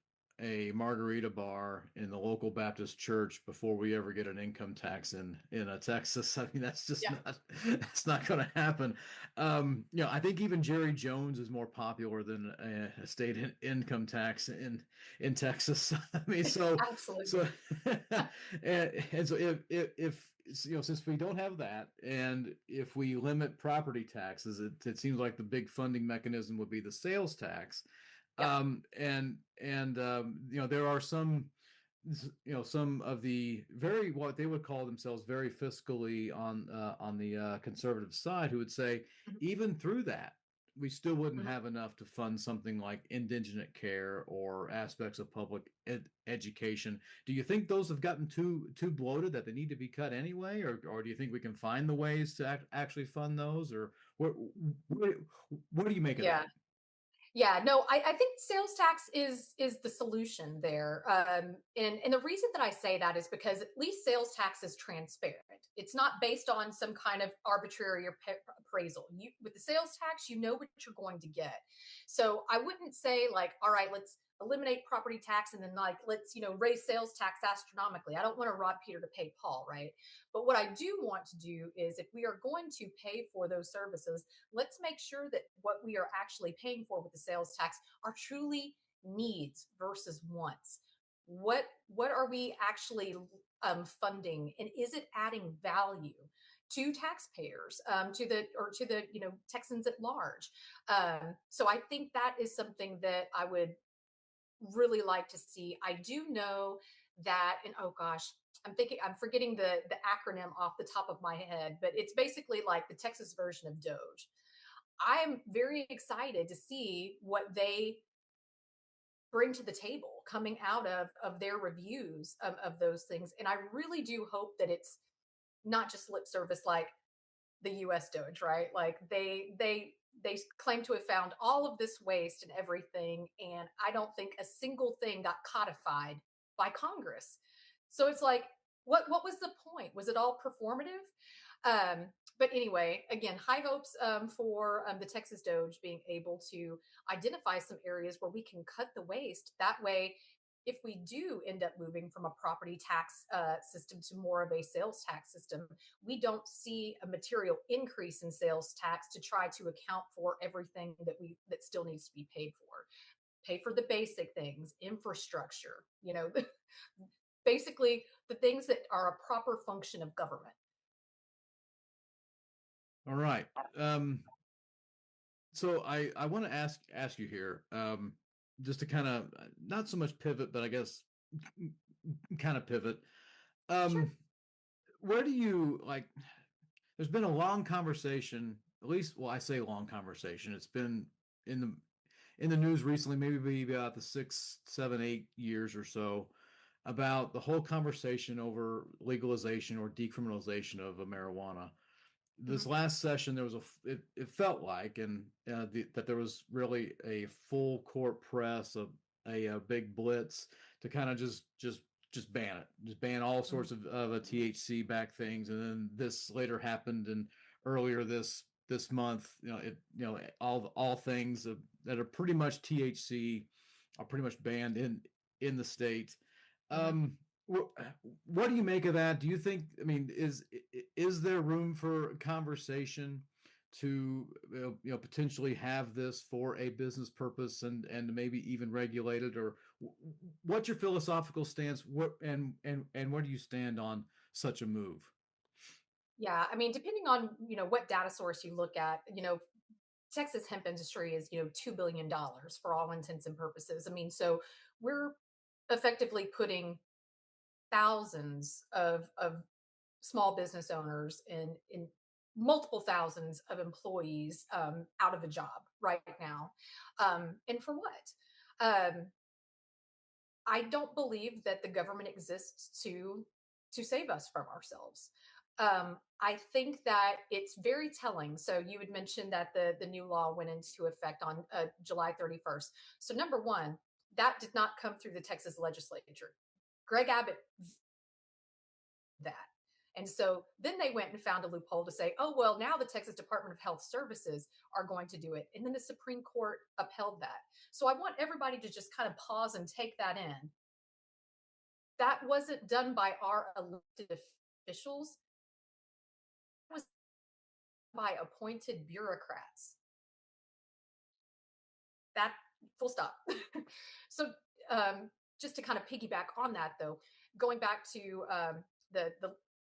a margarita bar in the local Baptist church before we ever get an income tax in Texas. I mean, that's just Yeah. not that's not going to happen. I think even Jerry Jones is more popular than a state income tax in Texas. I mean, so Absolutely. and so if since we don't have that, and if we limit property taxes, it seems like the big funding mechanism would be the sales tax. Yep. There are some of the very what they would call themselves very fiscally on the conservative side who would say Mhm. even through that we still wouldn't Mhm. have enough to fund something like indigent care or aspects of public education. Do you think those have gotten too bloated that they need to be cut anyway, or do you think we can find the ways to actually fund those, or what, what do you make of Yeah. that? Yeah, no, I think sales tax is the solution there, and the reason that I say that is because at least sales tax is transparent. It's not based on some kind of arbitrary appraisal. You with the sales tax, you know what you're going to get. So I wouldn't say like, all right, let's eliminate property tax and then like let's raise sales tax astronomically. I don't want to rob Peter to pay Paul, right? But what I do want to do is if we are going to pay for those services, let's make sure that what we are actually paying for with the sales tax are truly needs versus wants. What are we actually funding, and is it adding value to taxpayers, to the Texans at large? So I think that is something that I would really like to see. I do know that, and oh gosh, I'm forgetting the acronym off the top of my head, but it's basically like the Texas version of Doge. I'm very excited to see what they bring to the table coming out of their reviews of those things. And I really do hope that it's not just lip service like the US Doge, right? Like they claim to have found all of this waste and everything, and I don't think a single thing got codified by Congress. So it's like, what was the point? Was it all performative? Um, but anyway, again, high hopes for the Texas Doge being able to identify some areas where we can cut the waste. That way, if we do end up moving from a property tax system to more of a sales tax system, we don't see a material increase in sales tax to try to account for everything that still needs to be paid for. Pay for the basic things, infrastructure, basically the things that are a proper function of government. All right. Um, so I want to ask you here, just to kind of not so much pivot, but I guess kind of pivot. Sure. Um, where do you like? There's been a long conversation, at least, well, I say long conversation. It's been in the news recently, maybe about the 6, 7, 8 years or so, about the whole conversation over legalization or decriminalization of marijuana. This Mhm. last session there was it felt like, and that there was really a full court press of a big blitz to kind of just ban it, just ban all Mhm. sorts of THC back things. And then this later happened, and earlier this month, all things that are pretty much THC are pretty much banned in the state. Mhm. um what do you make of that? Do you think, I mean, is there room for conversation to potentially have this for a business purpose, and maybe even regulate it? Or what's your philosophical stance? What and where do you stand on such a move? Yeah, I mean, depending on what data source you look at, Texas hemp industry is $2 billion for all intents and purposes. I mean, so we're effectively putting thousands of small business owners in multiple thousands of employees out of a job right now, and for what? Um, I don't believe that the government exists to save us from ourselves. I think that it's very telling. So you had mentioned that the new law went into effect on July 31st. So number one, that did not come through the Texas legislature. Greg Abbott that. And so then they went and found a loophole to say, oh, well, now the Texas Department of Health Services are going to do it. And then the Supreme Court upheld that. So I want everybody to just kind of pause and take that in. That wasn't done by our elected officials, it was by appointed bureaucrats. That full stop. So just to kind of piggyback on that, though, going back to the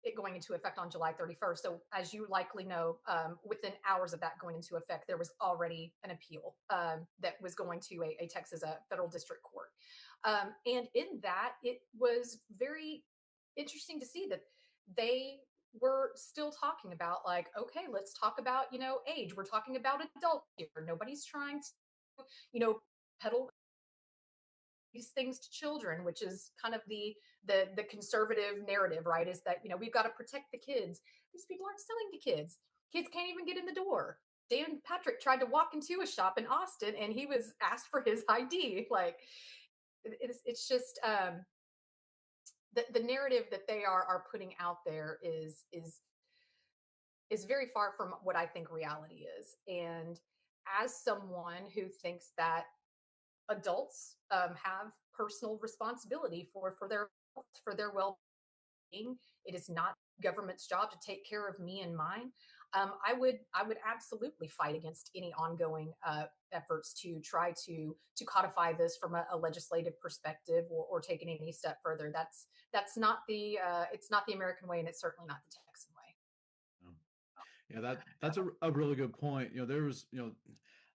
it going into effect on July 31st. So, as you likely know, within hours of that going into effect, there was already an appeal that was going to a Texas federal district court. And in that, it was very interesting to see that they were still talking about, like, okay, let's talk about, age. We're talking about adults here. Nobody's trying to, peddle these things to children, which is kind of the conservative narrative, right? Is that we've got to protect the kids. These people aren't selling to kids. Kids can't even get in the door. Dan Patrick tried to walk into a shop in Austin, and he was asked for his ID. Like, it's just the narrative that they are putting out there is very far from what I think reality is. And as someone who thinks that adults have personal responsibility for their well-being. It is not government's job to take care of me and mine. I would absolutely fight against any ongoing efforts to try to codify this from a legislative perspective, or take it any step further. That's not the it's not the American way, and it's certainly not the Texan way. Yeah, that's a really good point. There was,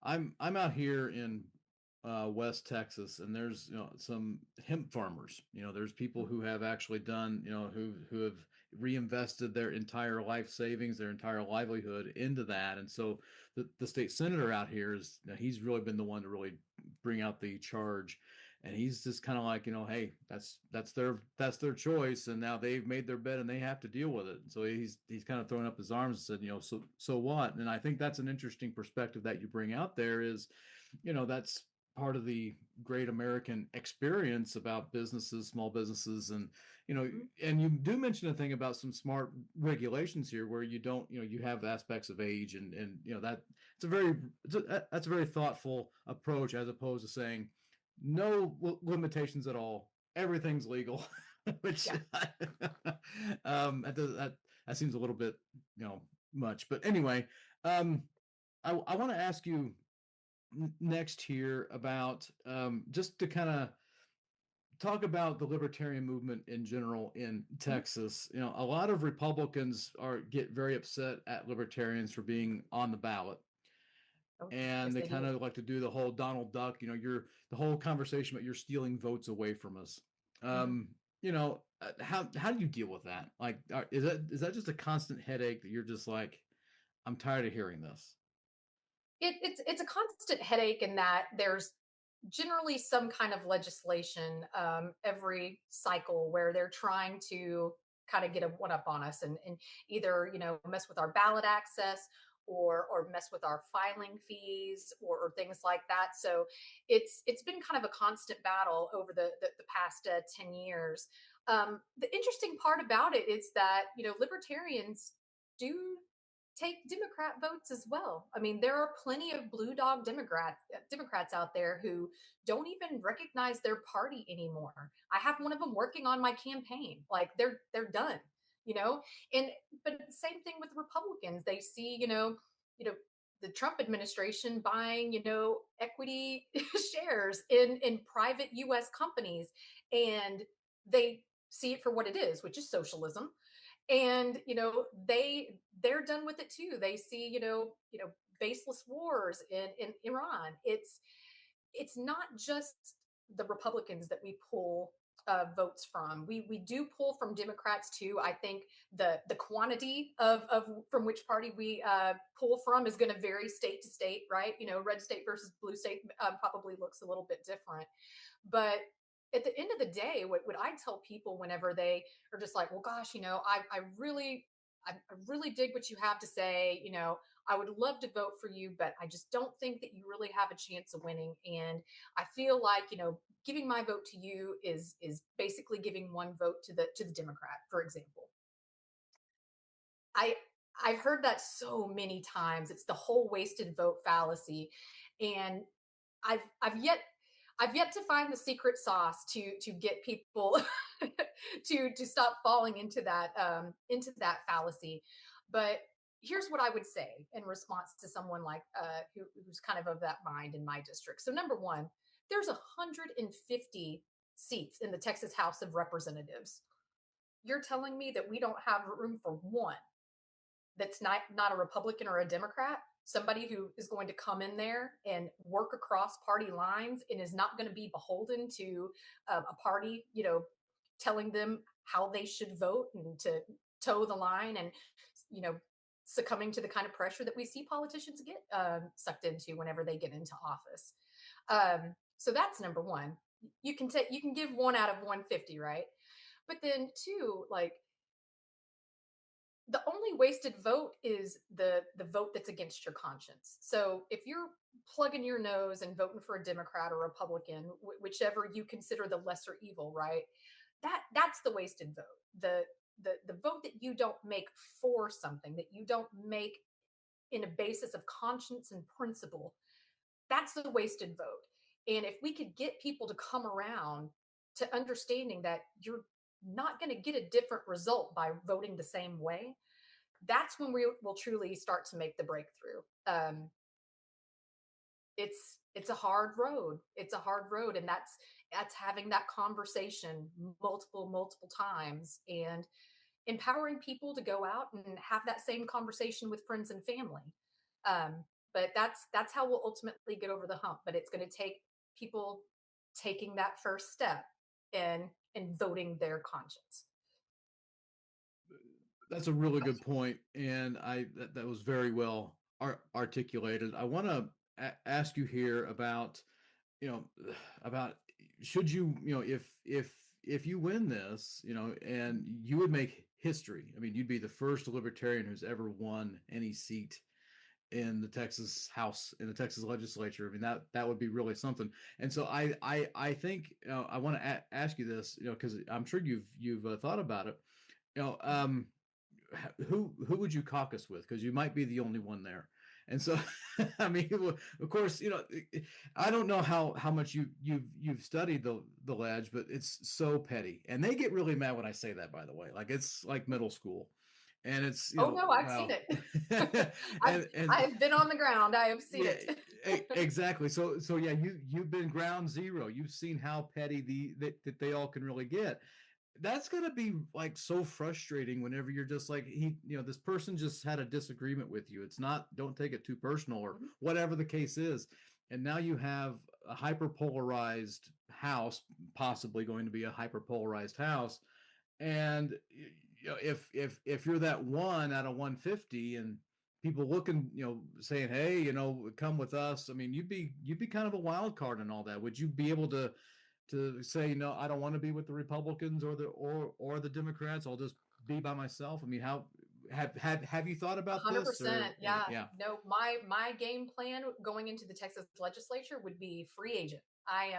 I'm out here in West Texas, and there's some hemp farmers. There's people who have actually done, who have reinvested their entire life savings, their entire livelihood into that. And so the state senator out here he's really been the one to really bring out the charge. And he's just kind of like, hey, that's their choice, and now they've made their bed and they have to deal with it. So he's kind of throwing up his arms and said, so what? And I think that's an interesting perspective that you bring out there is, that's part of the great American experience about businesses, small businesses, and and you do mention a thing about some smart regulations here where you don't, you have aspects of age, and that that's a very thoughtful approach, as opposed to saying no limitations at all, everything's legal, which Yeah. that seems a little bit much. But anyway, I want to ask you next here about just to kind of talk about the libertarian movement in general in Mhm. Texas. A lot of Republicans get very upset at libertarians for being on the ballot, Oh, and yes, they they kind do. of like to do the whole Donald Duck. You're the whole conversation about you're stealing votes away from us. Mhm. How do you deal with that? Like, is that just a constant headache that you're just like, I'm tired of hearing this? It's a constant headache in that there's generally some kind of legislation every cycle where they're trying to kind of get a one up on us, and either mess with our ballot access, or mess with our filing fees, or things like that. So it's been kind of a constant battle over the past 10 years. The interesting part about it is that libertarians do take Democrat votes as well. I mean, there are plenty of blue dog Democrats out there who don't even recognize their party anymore. I have one of them working on my campaign. Like, they're done, you know. And but the same thing with Republicans. They see, the Trump administration buying, equity shares in private U.S. companies, and they see it for what it is, which is socialism. And they're done with it too. They see baseless wars in Iran. It's not just the Republicans that we pull votes from. We do pull from Democrats too. I think the quantity of from which party we pull from is going to vary state to state, right? Red state versus blue state probably looks a little bit different. But at the end of the day, what I tell people whenever they are just like, well, gosh, I really dig what you have to say. I would love to vote for you, but I just don't think that you really have a chance of winning. And I feel like, giving my vote to you is basically giving one vote to the Democrat, for example. I I've heard that so many times. It's the whole wasted vote fallacy, and I've I've yet I've yet to find the secret sauce to get people to stop falling into that fallacy. But here's what I would say in response to someone like who's kind of that mind in my district. So number one, there's 150 seats in the Texas House of Representatives. You're telling me that we don't have room for one that's not a Republican or a Democrat, somebody who is going to come in there and work across party lines and is not going to be beholden to a party, telling them how they should vote and to toe the line and you know succumbing to the kind of pressure that we see politicians get sucked into whenever they get into office. So that's number one. You can give one out of 150, right? But then two, like the only wasted vote is the vote that's against your conscience. So if you're plugging your nose and voting for a Democrat or Republican, whichever you consider the lesser evil, right? That's the wasted vote. The vote that you don't make for something, that you don't make in a basis of conscience and principle, that's the wasted vote. And if we could get people to come around to understanding that you're not going to get a different result by voting the same way, that's when we will truly start to make the breakthrough. It's a hard road. It's a hard road, and that's having that conversation multiple times and empowering people to go out and have that same conversation with friends and family. Um, but that's how we'll ultimately get over the hump. But it's going to take people taking that first step and voting their conscience. That's a really good point, and that was very well articulated. I want to ask you here about you know about should you if you win this, and you would make history. I mean, you'd be the first libertarian who's ever won any seat in the Texas House, in the Texas legislature. I mean, that would be really something. And so I think I want to ask you this, because I'm sure you've thought about it. You know, who would you caucus with? Because you might be the only one there. And so, I mean, of course, I don't know how much you've studied the ledge, but it's so petty, and they get really mad when I say that. By the way, like it's like middle school, and it's Oh no, I've seen well, it. and I have been on the ground. I have seen yeah, it. exactly. So yeah, you've been ground zero. You've seen how petty that they all can really get. That's gonna be like so frustrating whenever you're just like this person just had a disagreement with you. It's not, don't take it too personal or whatever the case is, and now you have a hyperpolarized house, possibly going to be a hyperpolarized house, and if you're that one out of 150 and people looking, saying, hey, come with us. I mean, you'd be kind of a wild card and all that. Would you be able to say, no, I don't want to be with the Republicans or the Democrats. I'll just be by myself. I mean, how have you thought about this? 100%. Or Yeah. yeah. No, my game plan going into the Texas legislature would be free agent. I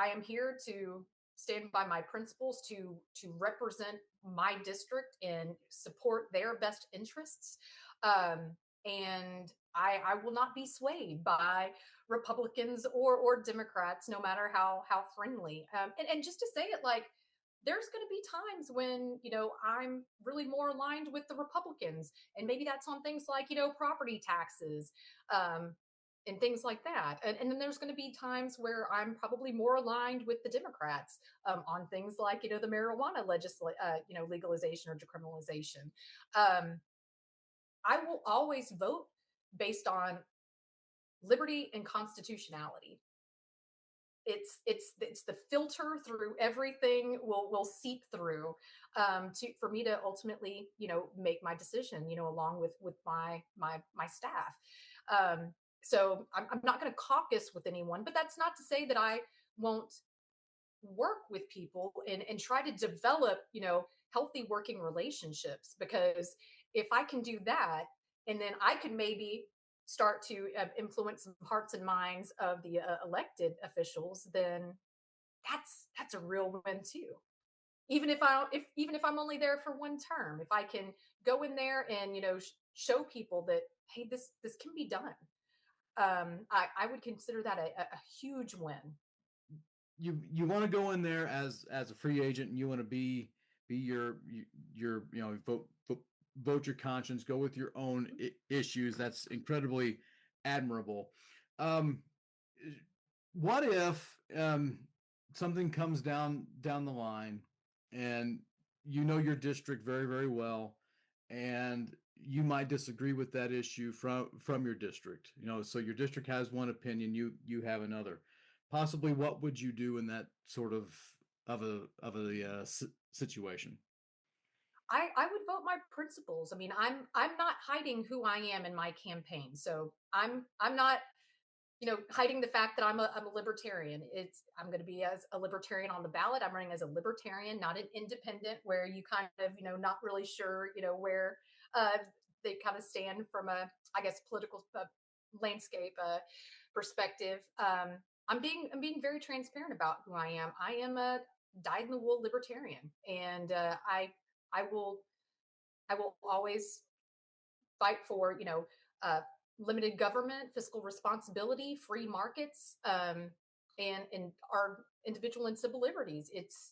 am here to stand by my principles to represent my district and support their best interests. And I will not be swayed by Republicans or Democrats, no matter how friendly. And just to say it, like, there's going to be times when I'm really more aligned with the Republicans, and maybe that's on things like property taxes, um, and things like that. And then there's going to be times where I'm probably more aligned with the Democrats on things like the marijuana legalization or decriminalization. Um, I will always vote based on liberty and constitutionality. It's the filter through everything will seep through to for me to ultimately make my decision along with my staff. So I'm not going to caucus with anyone, but that's not to say that I won't work with people and try to develop healthy working relationships, because if I can do that, and then I can maybe start to influence some hearts and minds of the elected officials, then that's a real win too. even if I'm only there for one term, if I can go in there and show people that, hey, this can be done, I would consider that a huge win. You want to go in there as a free agent, and you want to be your vote your conscience, go with your own issues. That's incredibly admirable. Um, what if something comes down the line, and you know your district very very well, and you might disagree with that issue from your district. So your district has one opinion, you have another. Possibly, what would you do in that sort of a situation? I would vote my principles. I mean, I'm not hiding who I am in my campaign, so I'm not hiding the fact that I'm a libertarian. I'm going to be as a libertarian on the ballot. I'm running as a libertarian, not an independent, where you kind of not really sure where uh, they kind of stand from a, I guess, political landscape perspective. I'm being very transparent about who I am. I am a dyed in the wool libertarian, and I will I will always fight for uh, limited government, fiscal responsibility, free markets, and our individual and civil liberties. It's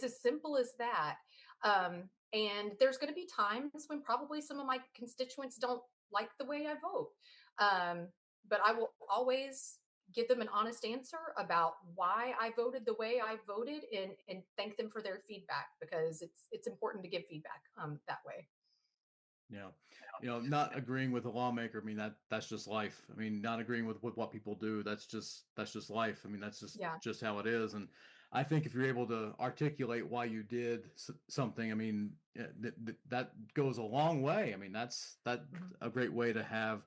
as simple as that. And there's going to be times when probably some of my constituents don't like the way I vote, um, but I will always give them an honest answer about why I voted the way I voted, and thank them for their feedback, because it's important to give feedback that way. Yeah. Not agreeing with a lawmaker, I mean, that's just life. I mean, not agreeing with what people do, that's just life. I mean, that's Yeah. just how it is. And I think if you're able to articulate why you did something, I mean, that goes a long way. I mean, that's Mhm. a great way to have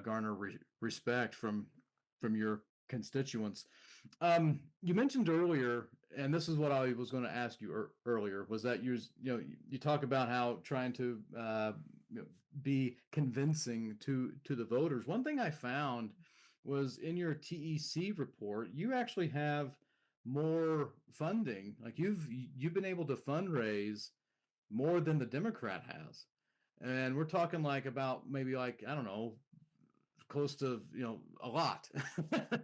garner respect from your constituents. You mentioned earlier, and this is what I was going to ask you earlier, was that you talk about how trying to be convincing to the voters. One thing I found was in your TEC report, you actually have more funding. Like you've been able to fundraise more than the Democrat has. And we're talking like about maybe like, I don't know, close to a lot.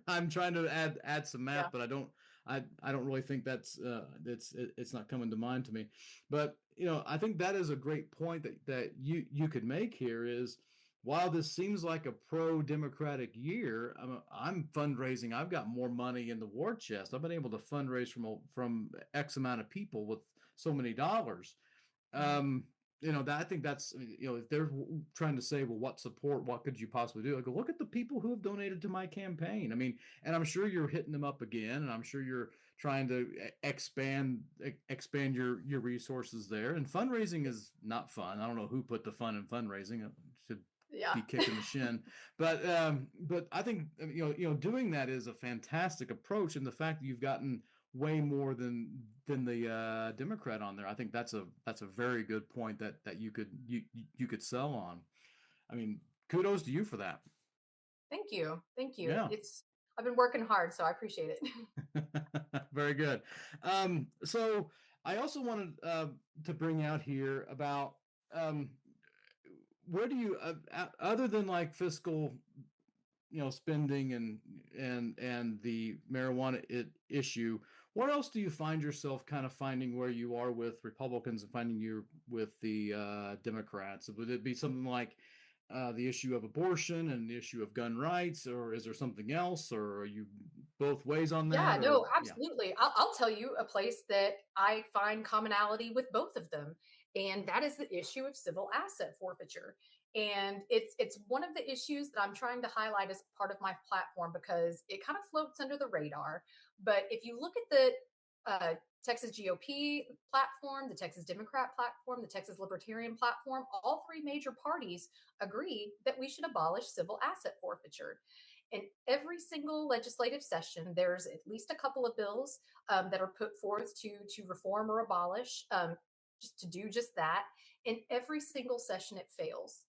I'm trying to add some math, Yeah. but I don't really think it's not coming to mind to me. But I think that is a great point that you could make here is, while this seems like a pro-democratic year, I'm fundraising. I've got more money in the war chest. I've been able to fundraise from X amount of people with so many dollars. Mhm. um that, I think that's, if they're trying to say, well, what support, what could you possibly do, I go, look at the people who have donated to my campaign. I mean, and I'm sure you're hitting them up again, and I'm sure you're trying to expand your resources there. And fundraising is not fun. I don't know who put the fun in fundraising. It should Yeah. be kicked in the shin. But I think doing that is a fantastic approach, and the fact that you've gotten way more than the Democrat on there, I think that's a very good point that you could sell on. I mean, kudos to you for that. Thank you. Thank you. Yeah. I've been working hard, so I appreciate it. Very good. So I also wanted to bring out here about, um, where do you, other than like fiscal, spending and the marijuana issue, what else do you find yourself kind of finding where you are with Republicans and finding you with the Democrats? Would it be something like the issue of abortion and the issue of gun rights, or is there something else, or are you both ways on Yeah, that, or no, yeah? absolutely. I'll tell you a place that I find commonality with both of them, and that is the issue of civil asset forfeiture. And it's one of the issues that I'm trying to highlight as part of my platform, because it kind of floats under the radar. But if you look at the Texas GOP platform, the Texas Democrat platform, the Texas Libertarian platform, all three major parties agree that we should abolish civil asset forfeiture. In every single legislative session, there's at least a couple of bills that are put forth to reform or abolish, just to do just that. In every single session, it fails.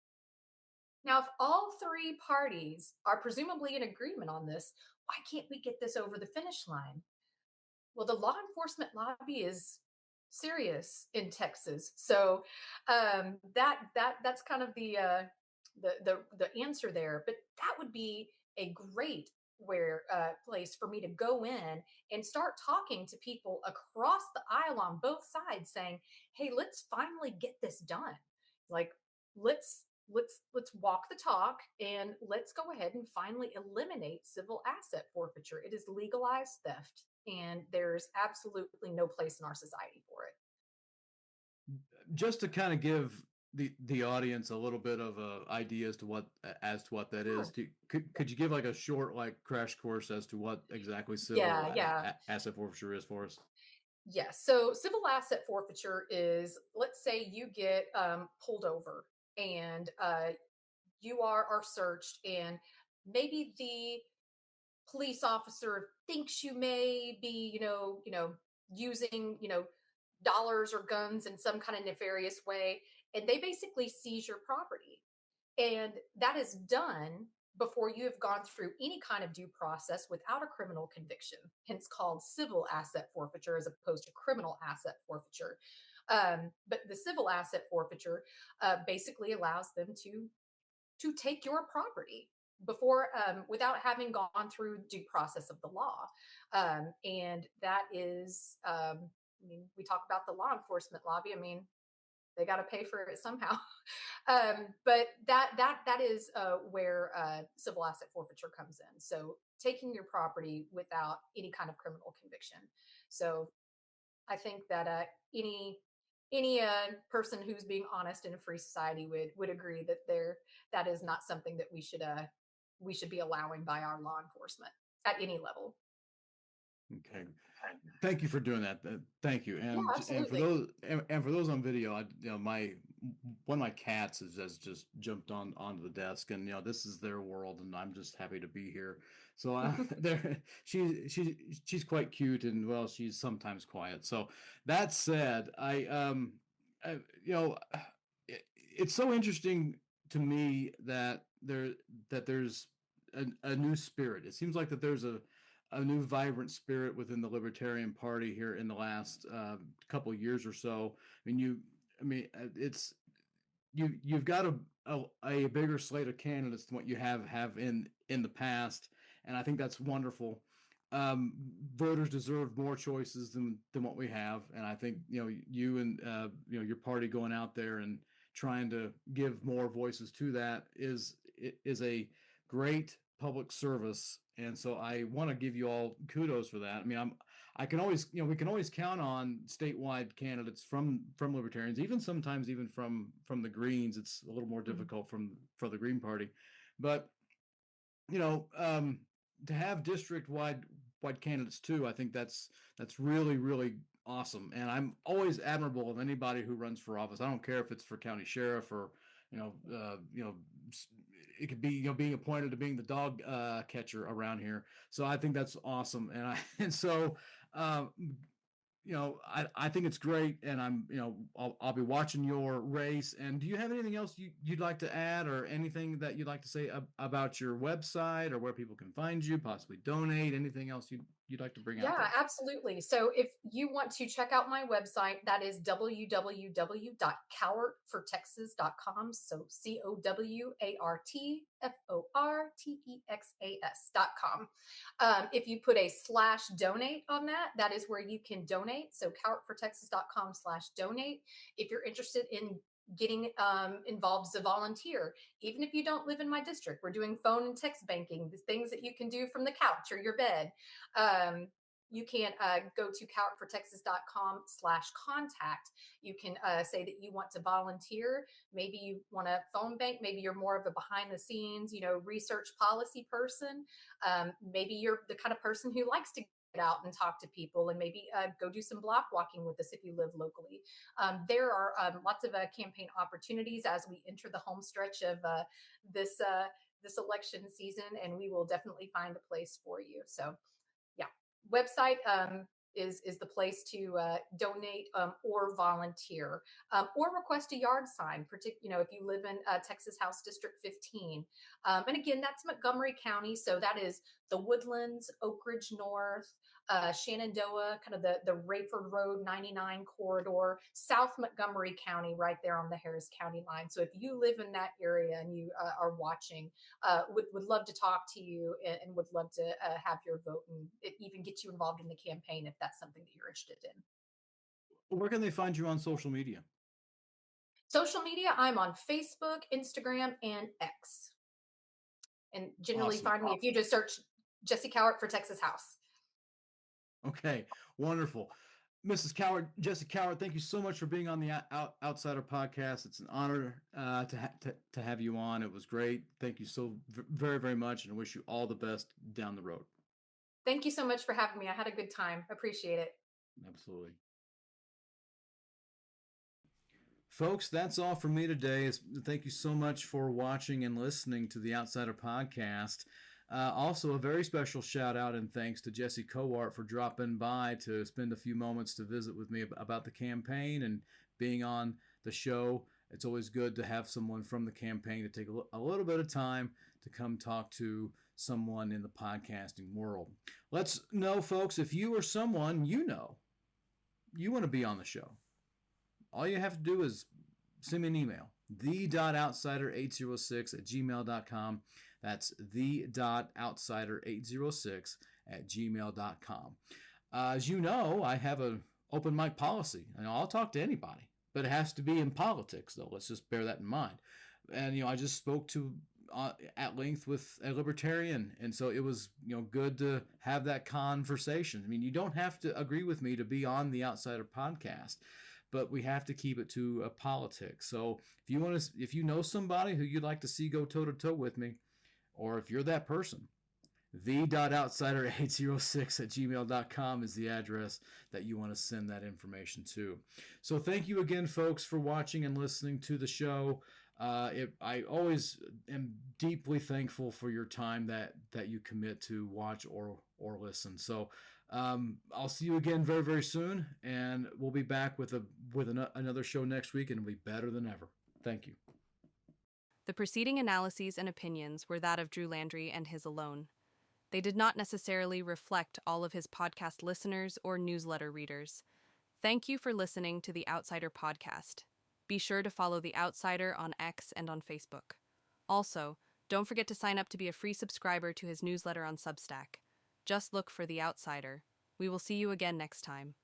Now, if all three parties are presumably in agreement on this, why can't we get this over the finish line? Well, the law enforcement lobby is serious in Texas. So that's kind of the answer there. But that would be a great where place for me to go in and start talking to people across the aisle on both sides, saying, "Hey, let's finally get this done. Like, let's walk the talk and let's go ahead and finally eliminate civil asset forfeiture. It is legalized theft, and there's absolutely no place in our society for it." Just to kind of give the audience a little bit of a idea as to what that is. Sure. Could you give like a short like crash course as to what exactly civil Yeah. asset forfeiture is for us? Yes. So civil asset forfeiture is, let's say you get pulled over and you are searched, and maybe the police officer thinks you may be, using, dollars or guns in some kind of nefarious way, and they basically seize your property. And that is done before you have gone through any kind of due process without a criminal conviction, hence called civil asset forfeiture as opposed to criminal asset forfeiture. But the civil asset forfeiture basically allows them to take your property before without having gone through due process of the law. And that is I mean, we talk about the law enforcement lobby. I mean, they got to pay for it somehow. But that is where civil asset forfeiture comes in. So taking your property without any kind of criminal conviction. So I think that any person who's being honest in a free society would agree that that is not something that we should be allowing by our law enforcement at any level. Okay. Thank you for doing that. Thank you. Yeah, And for absolutely. those on video, my one of my cats has just jumped onto the desk, and this is their world, and I'm just happy to be here. So there, she's quite cute, and well, she's sometimes quiet. So that said, I it's so interesting to me that there's a new spirit. It seems like that there's a new vibrant spirit within the Libertarian Party here in the last couple of years or so. It's you've got a bigger slate of candidates than what you have in the past, and I think that's wonderful. Voters deserve more choices than what we have, and I think you and your party going out there and trying to give more voices to that is a great public service, and so I want to give you all kudos for that. I can always we can always count on statewide candidates from libertarians, even sometimes even from the Greens. It's a little more Mhm. difficult for the Green Party, but you know um, to have district wide candidates too, I think that's really awesome, and I'm always admirable of anybody who runs for office. I don't care if it's for county sheriff or you know uh, you know it could be being appointed to being the dog catcher around here. So I think that's awesome, and I and so um, I think it's great, and I'll be watching your race. And do you have anything else you'd like to add, or anything that you'd like to say about your website, or where people can find you, possibly donate, anything else you'd like to bring out Yeah, there? absolutely. So if you want to check out my website, that is www.cowartfortexas.com. So COWARTFORTEXAS.com. If you put a slash donate on that, that is where you can donate. So cowartfortexas.com/donate. If you're interested in getting involved as a volunteer, even if you don't live in my district, we're doing phone and text banking, the things that you can do from the couch or your bed. You can go to cowartfortexas.com/contact. You can say that you want to volunteer. Maybe you want to phone bank. Maybe you're more of a behind the scenes, research policy person. Maybe you're the kind of person who likes to get out and talk to people, and maybe go do some block walking with us if you live locally. There are lots of campaign opportunities as we enter the home stretch of this election season, and we will definitely find a place for you. So yeah, website is the place to donate or volunteer, or request a yard sign. If you live in Texas House District 15, and again, that's Montgomery County, so that is the Woodlands, Oak Ridge North, Shenandoah, kind of the Rayford Road 99 corridor, South Montgomery County, right there on the Harris County line. So if you live in that area and you are watching, would love to talk to you and would love to have your vote and even get you involved in the campaign if that's something that you're interested in. Where can they find you on social media? Social media, I'm on Facebook, Instagram, and X. And generally Awesome. find me if you just search Jesse Cowart for Texas House. Okay, wonderful. Mrs. Cowart, Jesse Cowart, thank you so much for being on the Outsider podcast. It's an honor to have you on. It was great. Thank you so very, very much, and I wish you all the best down the road. Thank you so much for having me. I had a good time. Appreciate it. Absolutely. Folks, that's all from me today. Thank you so much for watching and listening to the Outsider podcast. Also, a very special shout out and thanks to Jesse Cowart for dropping by to spend a few moments to visit with me about the campaign and being on the show. It's always good to have someone from the campaign to take a little bit of time to come talk to someone in the podcasting world. Let's know, folks, if you or someone you know you want to be on the show. All you have to do is send me an email, the.outsider806@gmail.com. That's the.outsider806@gmail.com. As you know, I have an open mic policy, and I'll talk to anybody, but it has to be in politics, though. Let's just bear that in mind. And I just spoke to at length with a libertarian, and so it was good to have that conversation. I mean, you don't have to agree with me to be on the Outsider podcast, but we have to keep it to politics. So if you know somebody who you'd like to see go toe to toe with me, or if you're that person, the.outsider806@gmail.com is the address that you want to send that information to. So thank you again, folks, for watching and listening to the show. I always am deeply thankful for your time that you commit to watch or listen. So I'll see you again very, very soon, and we'll be back with another show next week, and it'll be better than ever. Thank you. The preceding analyses and opinions were that of Drew Landry and his alone. They did not necessarily reflect all of his podcast listeners or newsletter readers. Thank you for listening to the Outsider podcast. Be sure to follow The Outsider on X and on Facebook. Also, don't forget to sign up to be a free subscriber to his newsletter on Substack. Just look for The Outsider. We will see you again next time.